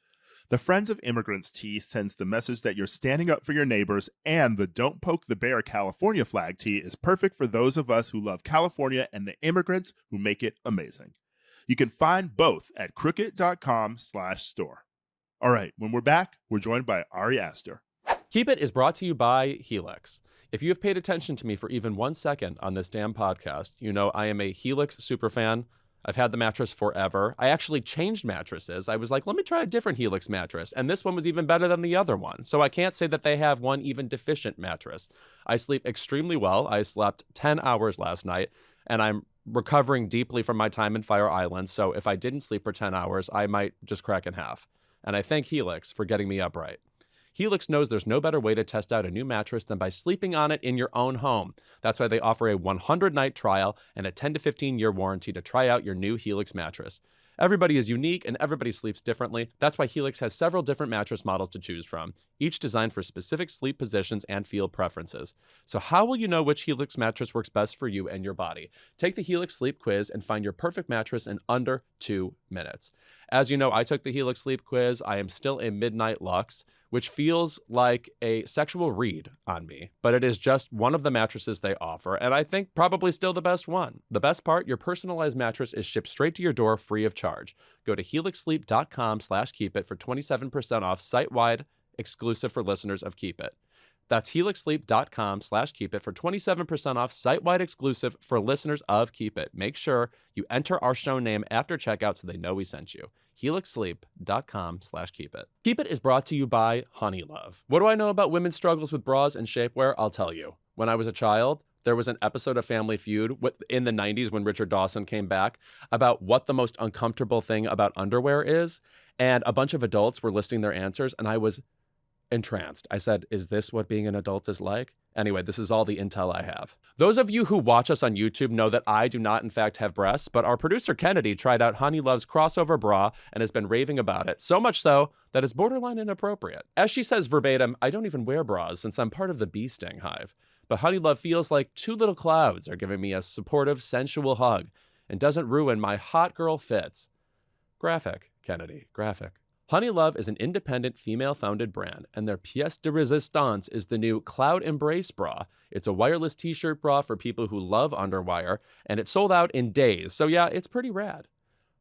The Friends of Immigrants tee sends the message that you're standing up for your neighbors, and the Don't Poke the Bear California flag tee is perfect for those of us who love California and the immigrants who make it amazing. You can find both at crooked.com/store. All right, when we're back, we're joined by Ari Aster. Keep It is brought to you by Helix. If you have paid attention to me for even 1 second on this damn podcast, you know I am a Helix superfan. I've had the mattress forever. I actually changed mattresses. I was like, let me try a different Helix mattress. And this one was even better than the other one. So I can't say that they have one even deficient mattress. I sleep extremely well. I slept 10 hours last night, and I'm recovering deeply from my time in Fire Island. So if I didn't sleep for 10 hours, I might just crack in half. And I thank Helix for getting me up right. Helix knows there's no better way to test out a new mattress than by sleeping on it in your own home. That's why they offer a 100-night trial and a 10 to 15-year warranty to try out your new Helix mattress. Everybody is unique and everybody sleeps differently. That's why Helix has several different mattress models to choose from, each designed for specific sleep positions and feel preferences. So how will you know which Helix mattress works best for you and your body? Take the Helix Sleep Quiz and find your perfect mattress in under 2 minutes. As you know, I took the Helix Sleep Quiz. I am still a midnight Lux, which feels like a sexual read on me, but it is just one of the mattresses they offer, and I think probably still the best one. The best part, your personalized mattress is shipped straight to your door free of charge. Go to helixsleep.com/keepit for 27% off site-wide, exclusive for listeners of Keep It. That's helixsleep.com/keepit for 27% off site-wide exclusive for listeners of Keep It. Make sure you enter our show name after checkout so they know we sent you. helixsleep.com/keepit. Keep It is brought to you by Honeylove. What do I know about women's struggles with bras and shapewear? I'll tell you. When I was a child, there was an episode of Family Feud in the 90s when Richard Dawson came back about what the most uncomfortable thing about underwear is. And a bunch of adults were listing their answers, and I was entranced. I said, is this what being an adult is like? Anyway, this is all the intel I have. Those of you who watch us on YouTube know that I do not in fact have breasts, but our producer Kennedy tried out Honeylove's crossover bra and has been raving about it, so much so that it's borderline inappropriate. As she says verbatim, I don't even wear bras since I'm part of the bee sting hive, but Honeylove feels like 2 little clouds are giving me a supportive, sensual hug and doesn't ruin my hot girl fits. Graphic, Kennedy, graphic. Honeylove is an independent female-founded brand, and their pièce de résistance is the new Cloud Embrace bra. It's a wireless t-shirt bra for people who love underwire, and it sold out in days, so yeah, it's pretty rad.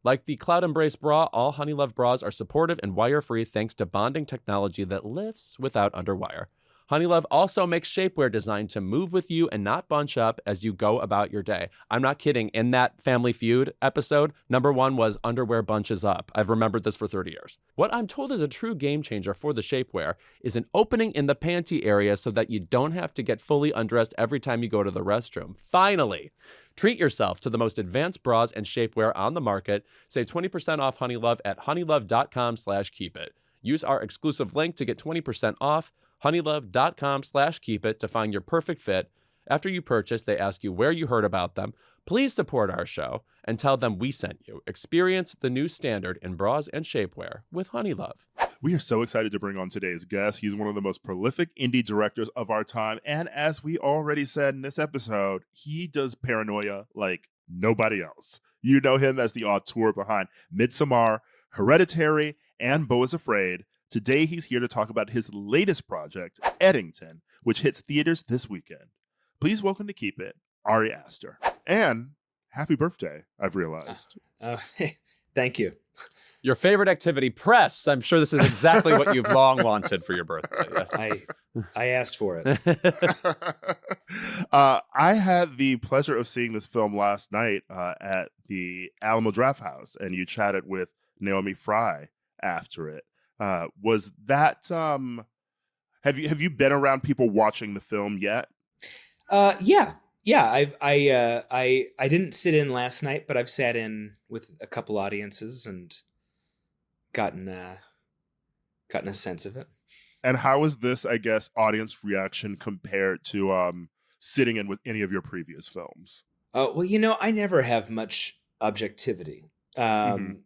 Like the Cloud Embrace bra, all Honeylove bras are supportive and wire-free thanks to bonding technology that lifts without underwire. Honeylove also makes shapewear designed to move with you and not bunch up as you go about your day. I'm not kidding. In that Family Feud episode, number 1 was underwear bunches up. I've remembered this for 30 years. What I'm told is a true game changer for the shapewear is an opening in the panty area so that you don't have to get fully undressed every time you go to the restroom. Finally! Treat yourself to the most advanced bras and shapewear on the market. Save 20% off Honeylove at honeylove.com/keepit. Use our exclusive link to get 20% off. honeylove.com/keepit to find your perfect fit. After you purchase, they ask you where you heard about them. Please support our show and tell them we sent you. Experience the new standard in bras and shapewear with Honeylove. We are so excited to bring on today's guest. He's one of the most prolific indie directors of our time. And as we already said in this episode, he does paranoia like nobody else. You know him as the auteur behind Midsommar, Hereditary, and Beau is Afraid. Today, he's here to talk about his latest project, Eddington, which hits theaters this weekend. Please welcome to Keep It, Ari Aster. And happy birthday, I've realized. Thank you. Your favorite activity, press. I'm sure this is exactly what you've long wanted for your birthday. Yes. I asked for it. I had the pleasure of seeing this film last night at the Alamo Draft House, and you chatted with Naomi Fry after it. Was that have you been around people watching the film yet? Yeah. I didn't sit in last night, but I've sat in with a couple audiences and gotten a sense of it. And how is this, I guess, audience reaction compared to sitting in with any of your previous films? Well, I never have much objectivity. I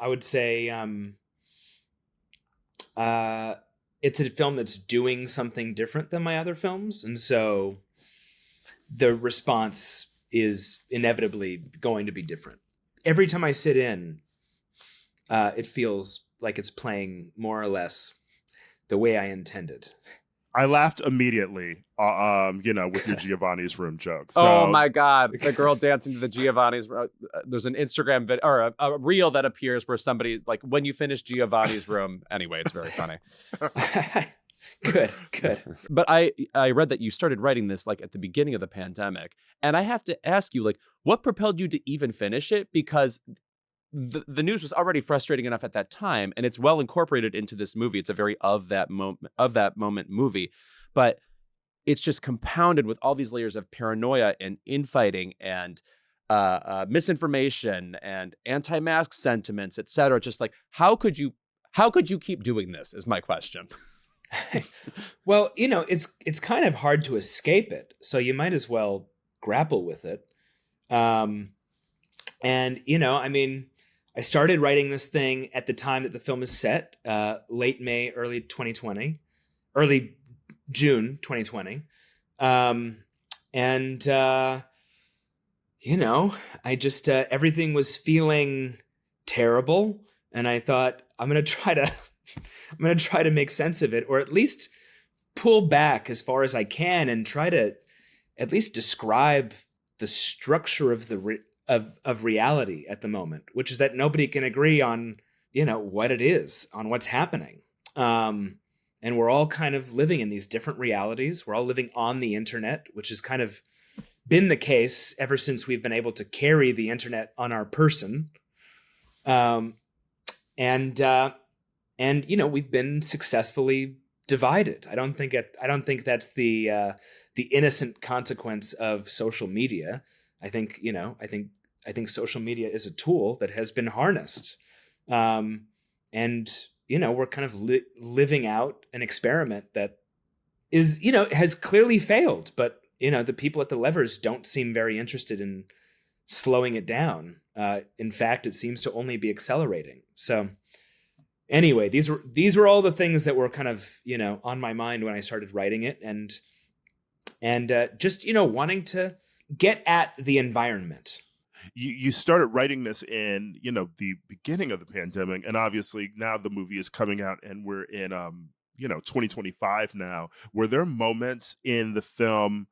would say it's a film that's doing something different than my other films, and so the response is inevitably going to be different. Every time I sit in, it feels like it's playing more or less the way I intended. I laughed immediately, with your Giovanni's Room joke. So. Oh my God, the girl dancing to the Giovanni's. There's an Instagram video or a reel that appears where somebody's like, when you finish Giovanni's Room. Anyway, it's very funny. Good. But I read that you started writing this like at the beginning of the pandemic, and I have to ask you, like, what propelled you to even finish it? Because the news was already frustrating enough at that time, and it's well incorporated into this movie. It's a very of that moment movie, but it's just compounded with all these layers of paranoia and infighting and misinformation and anti-mask sentiments, etc. Just like, how could you keep doing this is my question. Well, it's kind of hard to escape it, so you might as well grapple with it. I started writing this thing at the time that the film is set, late May, early June 2020. I just, everything was feeling terrible. And I thought, I'm going to try to make sense of it, or at least pull back as far as I can and try to at least describe the structure of of reality at the moment, which is that nobody can agree on, what it is, on what's happening. And we're all kind of living in these different realities. We're all living on the internet, which has kind of been the case ever since we've been able to carry the internet on our person. We've been successfally divided. I don't think that's the innocent consequence of social media. I think social media is a tool that has been harnessed. We're kind of living out an experiment that is, has clearly failed, but, the people at the levers don't seem very interested in slowing it down. In fact, it seems to only be accelerating. So anyway, these were all the things that were kind of, on my mind when I started writing it, and just, wanting to get at the environment. You started writing this in, the beginning of the pandemic, and obviously now the movie is coming out and we're in, 2025 now. Were there moments in the film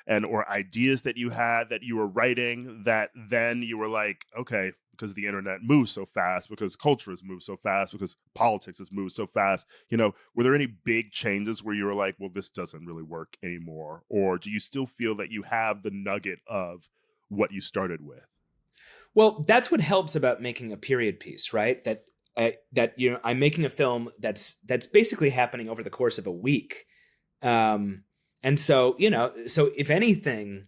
or ideas that you had that you were writing that then you were like, okay, because the internet moves so fast, because culture has moved so fast, because politics has moved so fast, were there any big changes where you were like, well, this doesn't really work anymore? Or do you still feel that you have the nugget of what you started with? Well, that's what helps about making a period piece, right? That I'm making a film that's basically happening over the course of a week. And so, so if anything,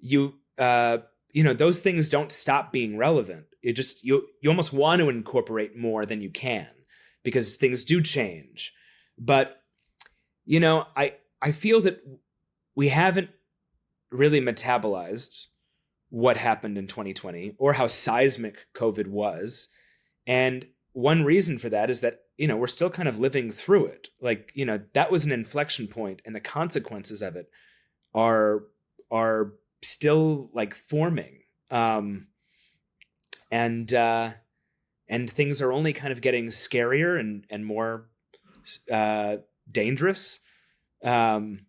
those things don't stop being relevant. It just, you almost want to incorporate more than you can because things do change. But, I feel that we haven't really metabolized what happened in 2020 or how seismic COVID was. And one reason for that is that, we're still kind of living through it. Like, that was an inflection point, and the consequences of it are still like forming. And things are only kind of getting scarier and more dangerous. And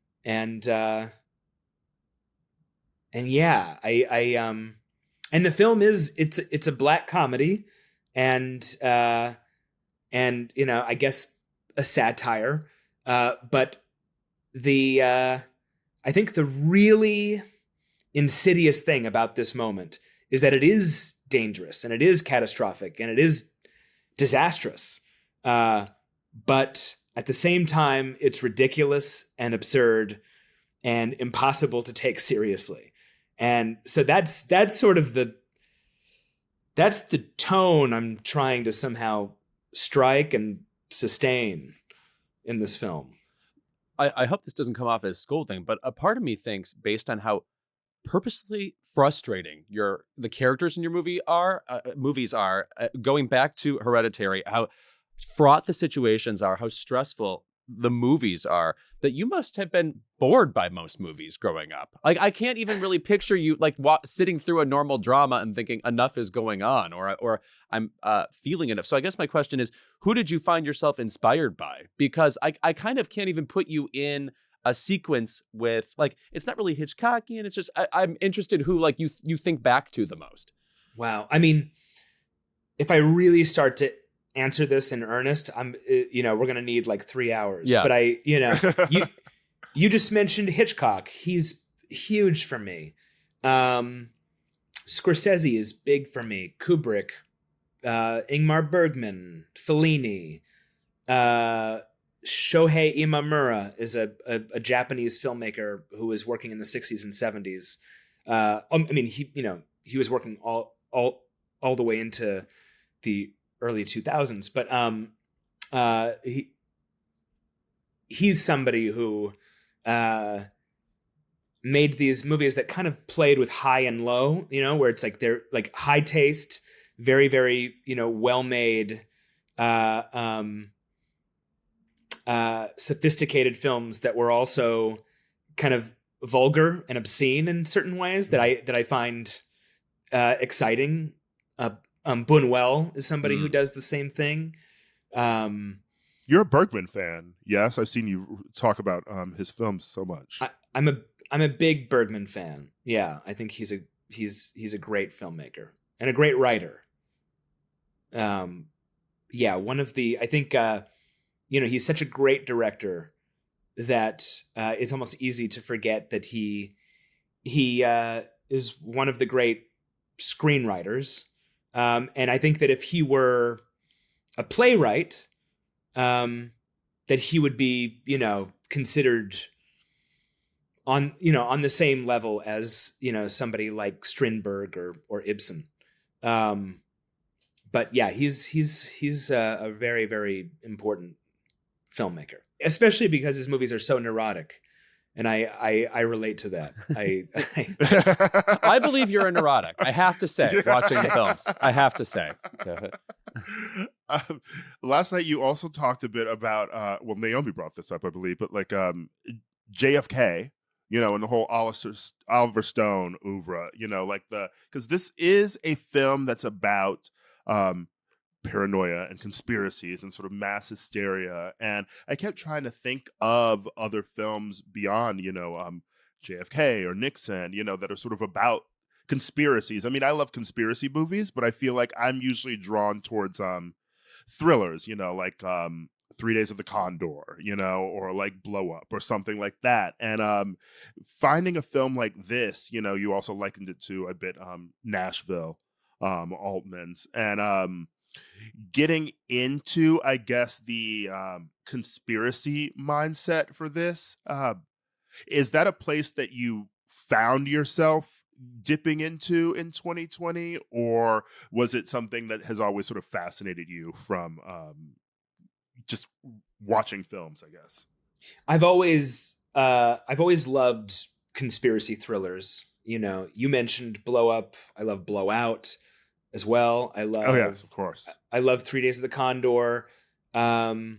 yeah, and the film it's a black comedy, and I guess a satire, but I think the really insidious thing about this moment is that it is dangerous and it is catastrophic and it is disastrous, but at the same time it's ridiculous and absurd and impossible to take seriously. And so that's sort of the tone I'm trying to somehow strike and sustain in this film. I hope this doesn't come off as scolding, but a part of me thinks, based on how purposely frustrating the characters in your movies are, going back to Hereditary, how fraught the situations are, how stressful the movies are, that you must have been bored by most movies growing up. Like, I can't even really picture you like sitting through a normal drama and thinking enough is going on, or I'm feeling enough. So I guess my question is, who did you find yourself inspired by? Because I kind of can't even put you in a sequence with, like, it's not really Hitchcockian. It's just I'm interested who like you think back to the most. Wow. I mean, if I really start to answer this in earnest, we're going to need like 3 hours. Yeah. But you just mentioned Hitchcock. He's huge for me. Scorsese is big for me. Kubrick, Ingmar Bergman, Fellini, Shohei Imamura is a Japanese filmmaker who was working in the 60s and 70s. He was working all the way into the early 2000s, but he's somebody who made these movies that kind of played with high and low, where it's like they're like high taste, very, very, well made, sophisticated films that were also kind of vulgar and obscene in certain ways that I find exciting. Buñuel is somebody who does the same thing. You're a Bergman fan, yes? I've seen you talk about his films so much. I'm a big Bergman fan. Yeah, I think he's a great filmmaker and a great writer. One of the, I think he's such a great director that it's almost easy to forget that he is one of the great screenwriters. And I think that if he were a playwright, that he would be, considered on the same level as, somebody like Strindberg or Ibsen. But yeah, he's a very, very important filmmaker, especially because his movies are so neurotic. And I relate to that. I believe you're a neurotic. I have to say, watching the films, I have to say. Last night you also talked a bit about, Naomi brought this up, I believe, but like JFK, and the whole Oliver Stone oeuvre, because this is a film that's about paranoia and conspiracies and sort of mass hysteria, and I kept trying to think of other films beyond JFK or Nixon that are sort of about conspiracies. I mean, I love conspiracy movies, but I feel like I'm usually drawn towards thrillers, like 3 Days of the Condor, or like Blow Up or something like that. And finding a film like this, you also likened it to a bit Nashville, Altman's, and getting into, I guess, the conspiracy mindset for this. Is that a place that you found yourself dipping into in 2020, or was it something that has always sort of fascinated you from just watching films, I guess? I've always loved conspiracy thrillers. You mentioned Blow Up. I love Blow Out as well. I love. Oh yes, of course. I love 3 Days of the Condor. Although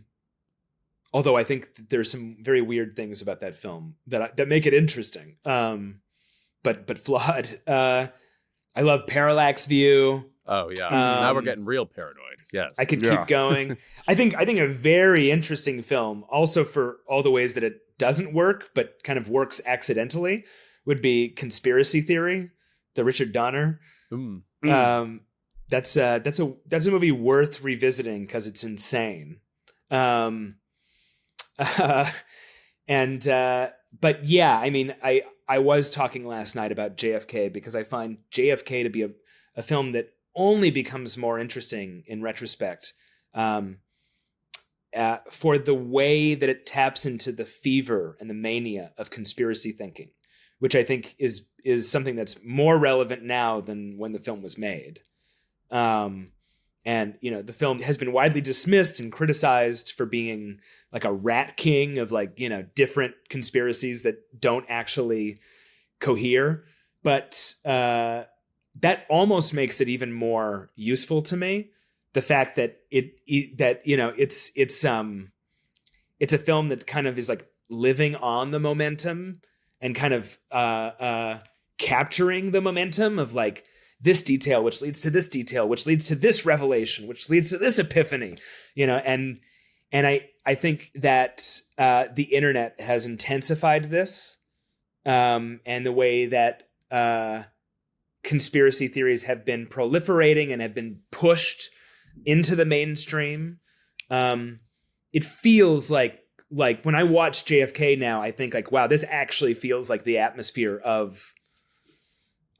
I think that there's some very weird things about that film that make it interesting, but flawed. I love Parallax View. Oh yeah, now we're getting real paranoid. Yes, I could keep going. I think a very interesting film, also for all the ways that it doesn't work, but kind of works accidentally, would be Conspiracy Theory, the Richard Donner. That's a movie worth revisiting because it's insane. But yeah, I mean, I was talking last night about JFK because I find JFK to be a film that only becomes more interesting in retrospect, for the way that it taps into the fever and the mania of conspiracy thinking, which I think is something that's more relevant now than when the film was made. And the film has been widely dismissed and criticized for being like a rat king of different conspiracies that don't actually cohere. But that almost makes it even more it's it's a film that kind of is like living on the momentum and kind of capturing the momentum of like this detail, which leads to this detail, which leads to this revelation, which leads to this epiphany, and I think that the internet has intensified this, and the way that conspiracy theories have been proliferating and have been pushed into the mainstream. It feels like when I watch JFK now, I think like, wow, this actually feels like the atmosphere of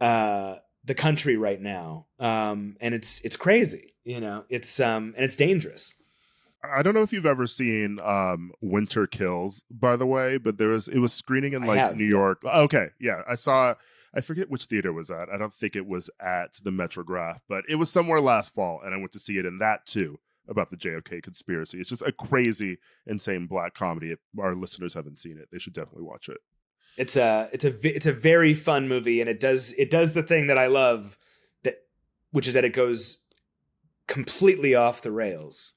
the country right now. And it's crazy, and it's dangerous. I don't know if you've ever seen Winter Kills, by the way, but it was screening in like New York. Okay, yeah, I forget which theater it was at. I don't think it was at the Metrograph, but it was somewhere last fall, and I went to see it in that too, about the JFK conspiracy. It's just a crazy, insane black comedy. If our listeners haven't seen it, they should definitely watch it. It's a very fun movie, and it does the thing that I love, which is that it goes completely off the rails.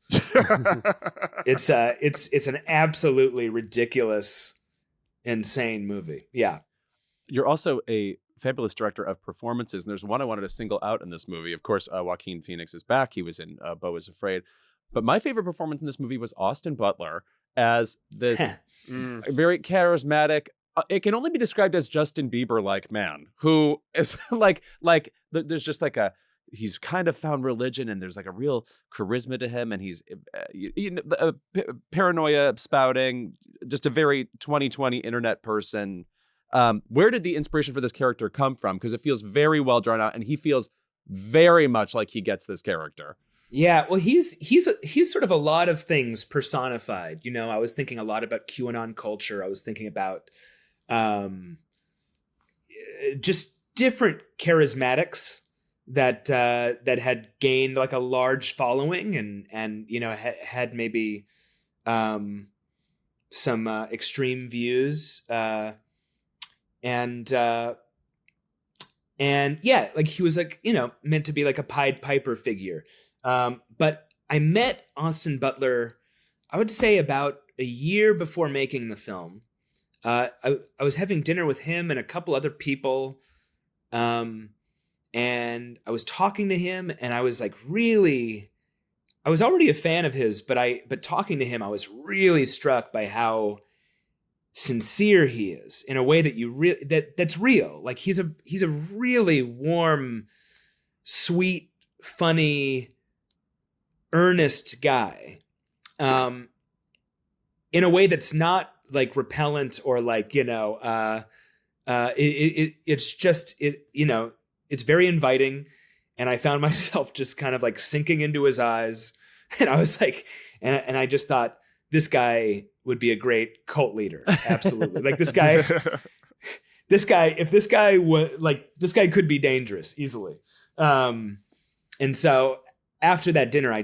It's an absolutely ridiculous, insane movie. Yeah. You're also a fabulous director of performances, and there's one I wanted to single out in this movie. Of course, Joaquin Phoenix is back. He was in Beau is Afraid. But my favorite performance in this movie was Austin Butler as this very charismatic, it can only be described as Justin Bieber-like man who is there's just like he's kind of found religion, and there's like a real charisma to him, and he's paranoia spouting, just a very 2020 internet person. Where did the inspiration for this character come from? Because it feels very well drawn out, and he feels very much like he gets this character. Yeah, well, he's sort of a lot of things personified. I was thinking a lot about QAnon culture. I was thinking about just different charismatics that had gained like a large following and had maybe some extreme views. And yeah, like he was like, meant to be like a Pied Piper figure. But I met Austin Butler, I would say about a year before making the film. I was having dinner with him and a couple other people. And I was talking to him, and I was like I was already a fan of his, but talking to him, I was really struck by how sincere he is in a way that that's real. Like he's a really warm, sweet, funny, earnest guy, in a way that's not like repellent or like it's very inviting. And I found myself just kind of like sinking into his eyes, and I was like, and I just thought, this guy would be a great cult leader. Absolutely. Like this guy could be dangerous easily. And so after that dinner, I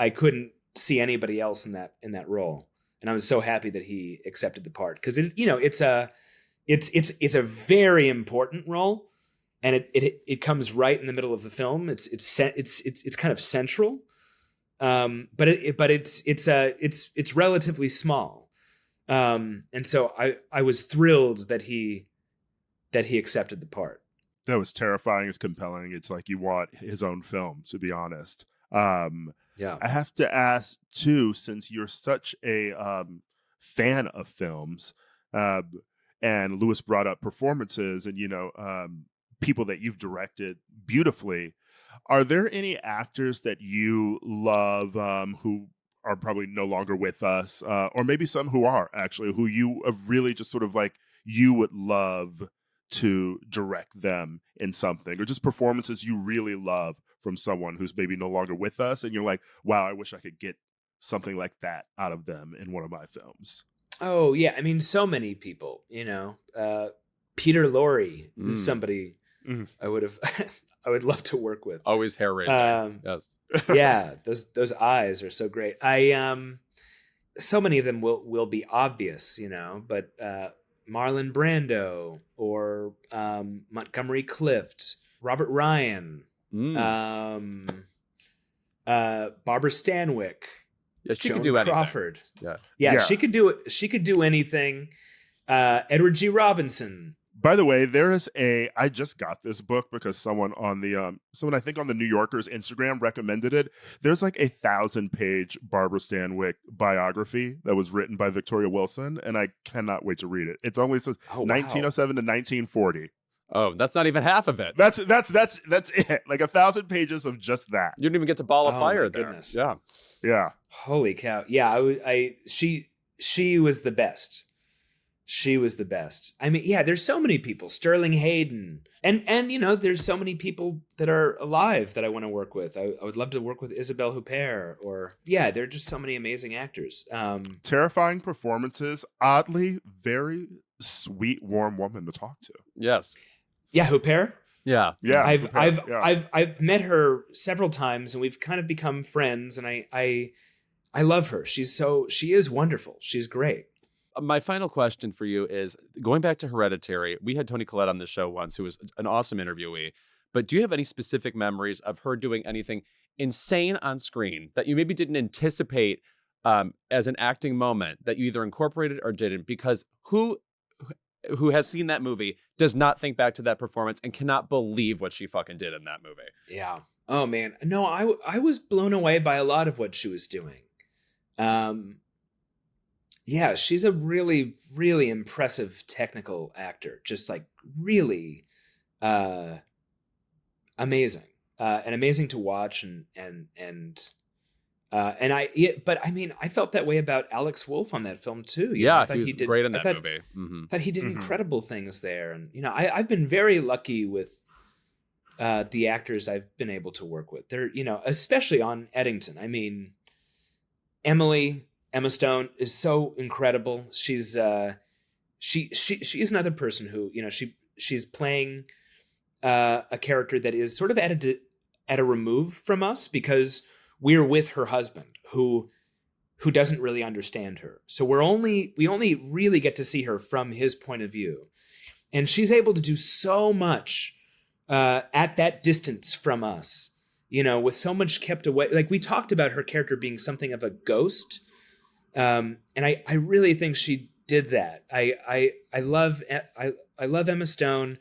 couldn't see anybody else in that role. And I was so happy that he accepted the part, because it's a very important role, and it comes right in the middle of the film. It's kind of central. But it's relatively small. And so I was thrilled that he accepted the part. That was terrifying. It's compelling. It's like you want his own film, to be honest. Yeah. I have to ask too, since you're such a fan of films, and Louis brought up performances and people that you've directed beautifully. Are there any actors that you love who are probably no longer with us, or maybe some who are actually, who you really just sort of like you would love to direct them in something, or just performances you really love from someone who's maybe no longer with us, and you're like, wow, I wish I could get something like that out of them in one of my films? Oh yeah, I mean, so many people. Peter Lorre is somebody I would love to work with. Always hair raising. Yes. Yeah, those eyes are so great. So many of them will be obvious, but Marlon Brando or Montgomery Clift, Robert Ryan, Barbara Stanwyck, Yeah, she Joan could do anything. Crawford. Yeah. Yeah, she could do it. She could do anything. Edward G. Robinson. By the way, I just got this book because someone I think on the New Yorker's Instagram recommended it. There's like 1,000-page Barbara Stanwyck biography that was written by Victoria Wilson, and I cannot wait to read it. It's only says 1907 to 1940. Oh, that's not even half of it. That's it. Like 1,000 pages of just that. You didn't even get to Ball of Fire there. Goodness. Yeah. Yeah. Holy cow. Yeah, she was the best. She was the best. I mean, yeah, there's so many people. Sterling Hayden. And there's so many people that are alive that I want to work with. I would love to work with Isabelle Huppert there are just so many amazing actors. Terrifying performances. Oddly, very sweet, warm woman to talk to. Yes. Yeah, Huppert. Yeah. Yeah. I've met her several times and we've kind of become friends, and I love her. She is wonderful. She's great. My final question for you is, going back to Hereditary, we had Toni Collette on the show once, who was an awesome interviewee, but do you have any specific memories of her doing anything insane on screen that you maybe didn't anticipate as an acting moment that you either incorporated or didn't? Because who has seen that movie does not think back to that performance and cannot believe what she fucking did in that movie. Yeah. Oh man. No, I was blown away by a lot of what she was doing. Yeah, she's a really, really impressive technical actor. Just like really amazing. And amazing to watch but I mean, I felt that way about Alex Wolff on that film too. He was great in that movie. Mm-hmm. Thought he did incredible things there, and I've been very lucky with the actors I've been able to work with. They're especially on Eddington. I mean, Emma Stone is so incredible. She's she is another person who she's playing a character that is sort of at a remove from us because we're with her husband who doesn't really understand her. So we only really get to see her from his point of view. And she's able to do so much at that distance from us, with so much kept away. Like we talked about her character being something of a ghost. And I really think she did that. I love Emma Stone,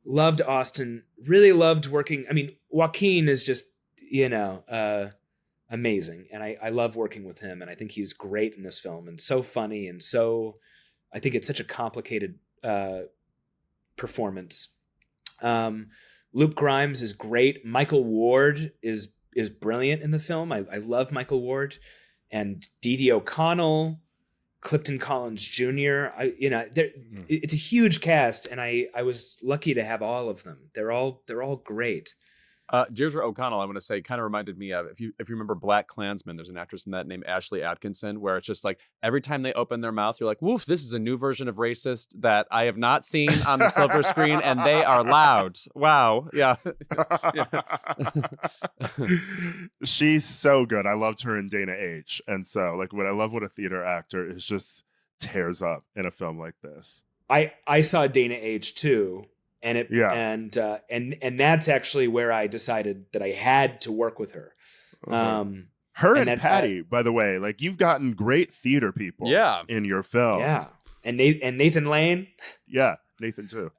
loved Austin, really loved working. I mean, Joaquin is just, amazing. And I love working with him. And I think he's great in this film and so funny. And I think it's such a complicated performance. Luke Grimes is great. Michael Ward is brilliant in the film. I love Michael Ward. And Dede O'Connell, Clifton Collins Jr. It's a huge cast, and I was lucky to have all of them. They're all great. Deirdre O'Connell, I want to say, kind of reminded me of, if you remember Black Klansman, there's an actress in that named Ashley Atkinson, where it's just like every time they open their mouth, you're like, woof, this is a new version of racist that I have not seen on the silver screen, and they are loud. Wow. Yeah. She's so good. I loved her in Dana H. And so like what I love what a theater actor is just tears up in a film like this. I saw Dana H too. And and that's actually where I decided that I had to work with her. Her and Patty, by the way, like you've gotten great theater people in your film. Yeah. And Nathan Lane. Yeah. Nathan too.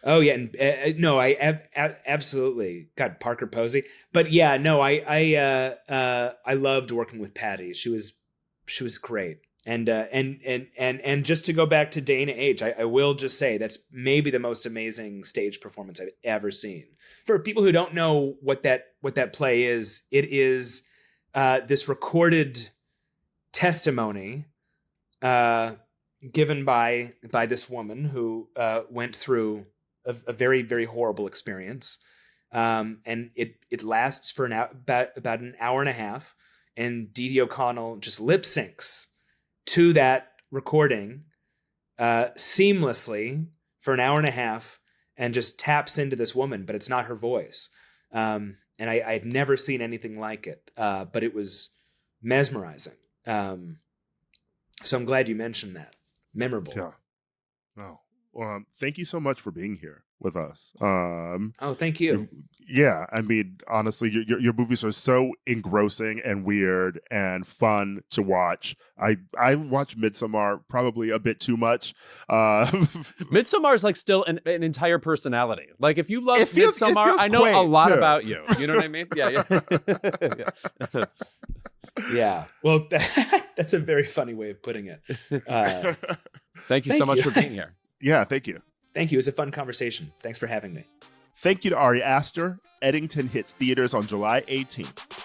Oh yeah. And no, I absolutely got Parker Posey, but yeah, no, I loved working with Patty. She was great. And just to go back to Dana H, I will just say that's maybe the most amazing stage performance I've ever seen. For people who don't know what that play is, it is this recorded testimony given by this woman who went through a very, very horrible experience, and it lasts for about an hour and a half, and Dede O'Connell just lip syncs to that recording seamlessly for an hour and a half and just taps into this woman, but it's not her voice. And I had never seen anything like it, but it was mesmerizing. So I'm glad you mentioned that. Memorable. Yeah. Oh, thank you so much for being here with us. Thank you. Yeah, I mean, honestly, your movies are so engrossing and weird and fun to watch. I watch Midsommar probably a bit too much. Midsommar is like still an entire personality. Like if you love It feels Midsommar, I know a lot too. about you. You know what I mean? Yeah. Yeah. Yeah. Well, that's a very funny way of putting it. Thank you so much for being here. Yeah, thank you. Thank you. It was a fun conversation. Thanks for having me. Thank you to Ari Aster. Eddington hits theaters on July 18th.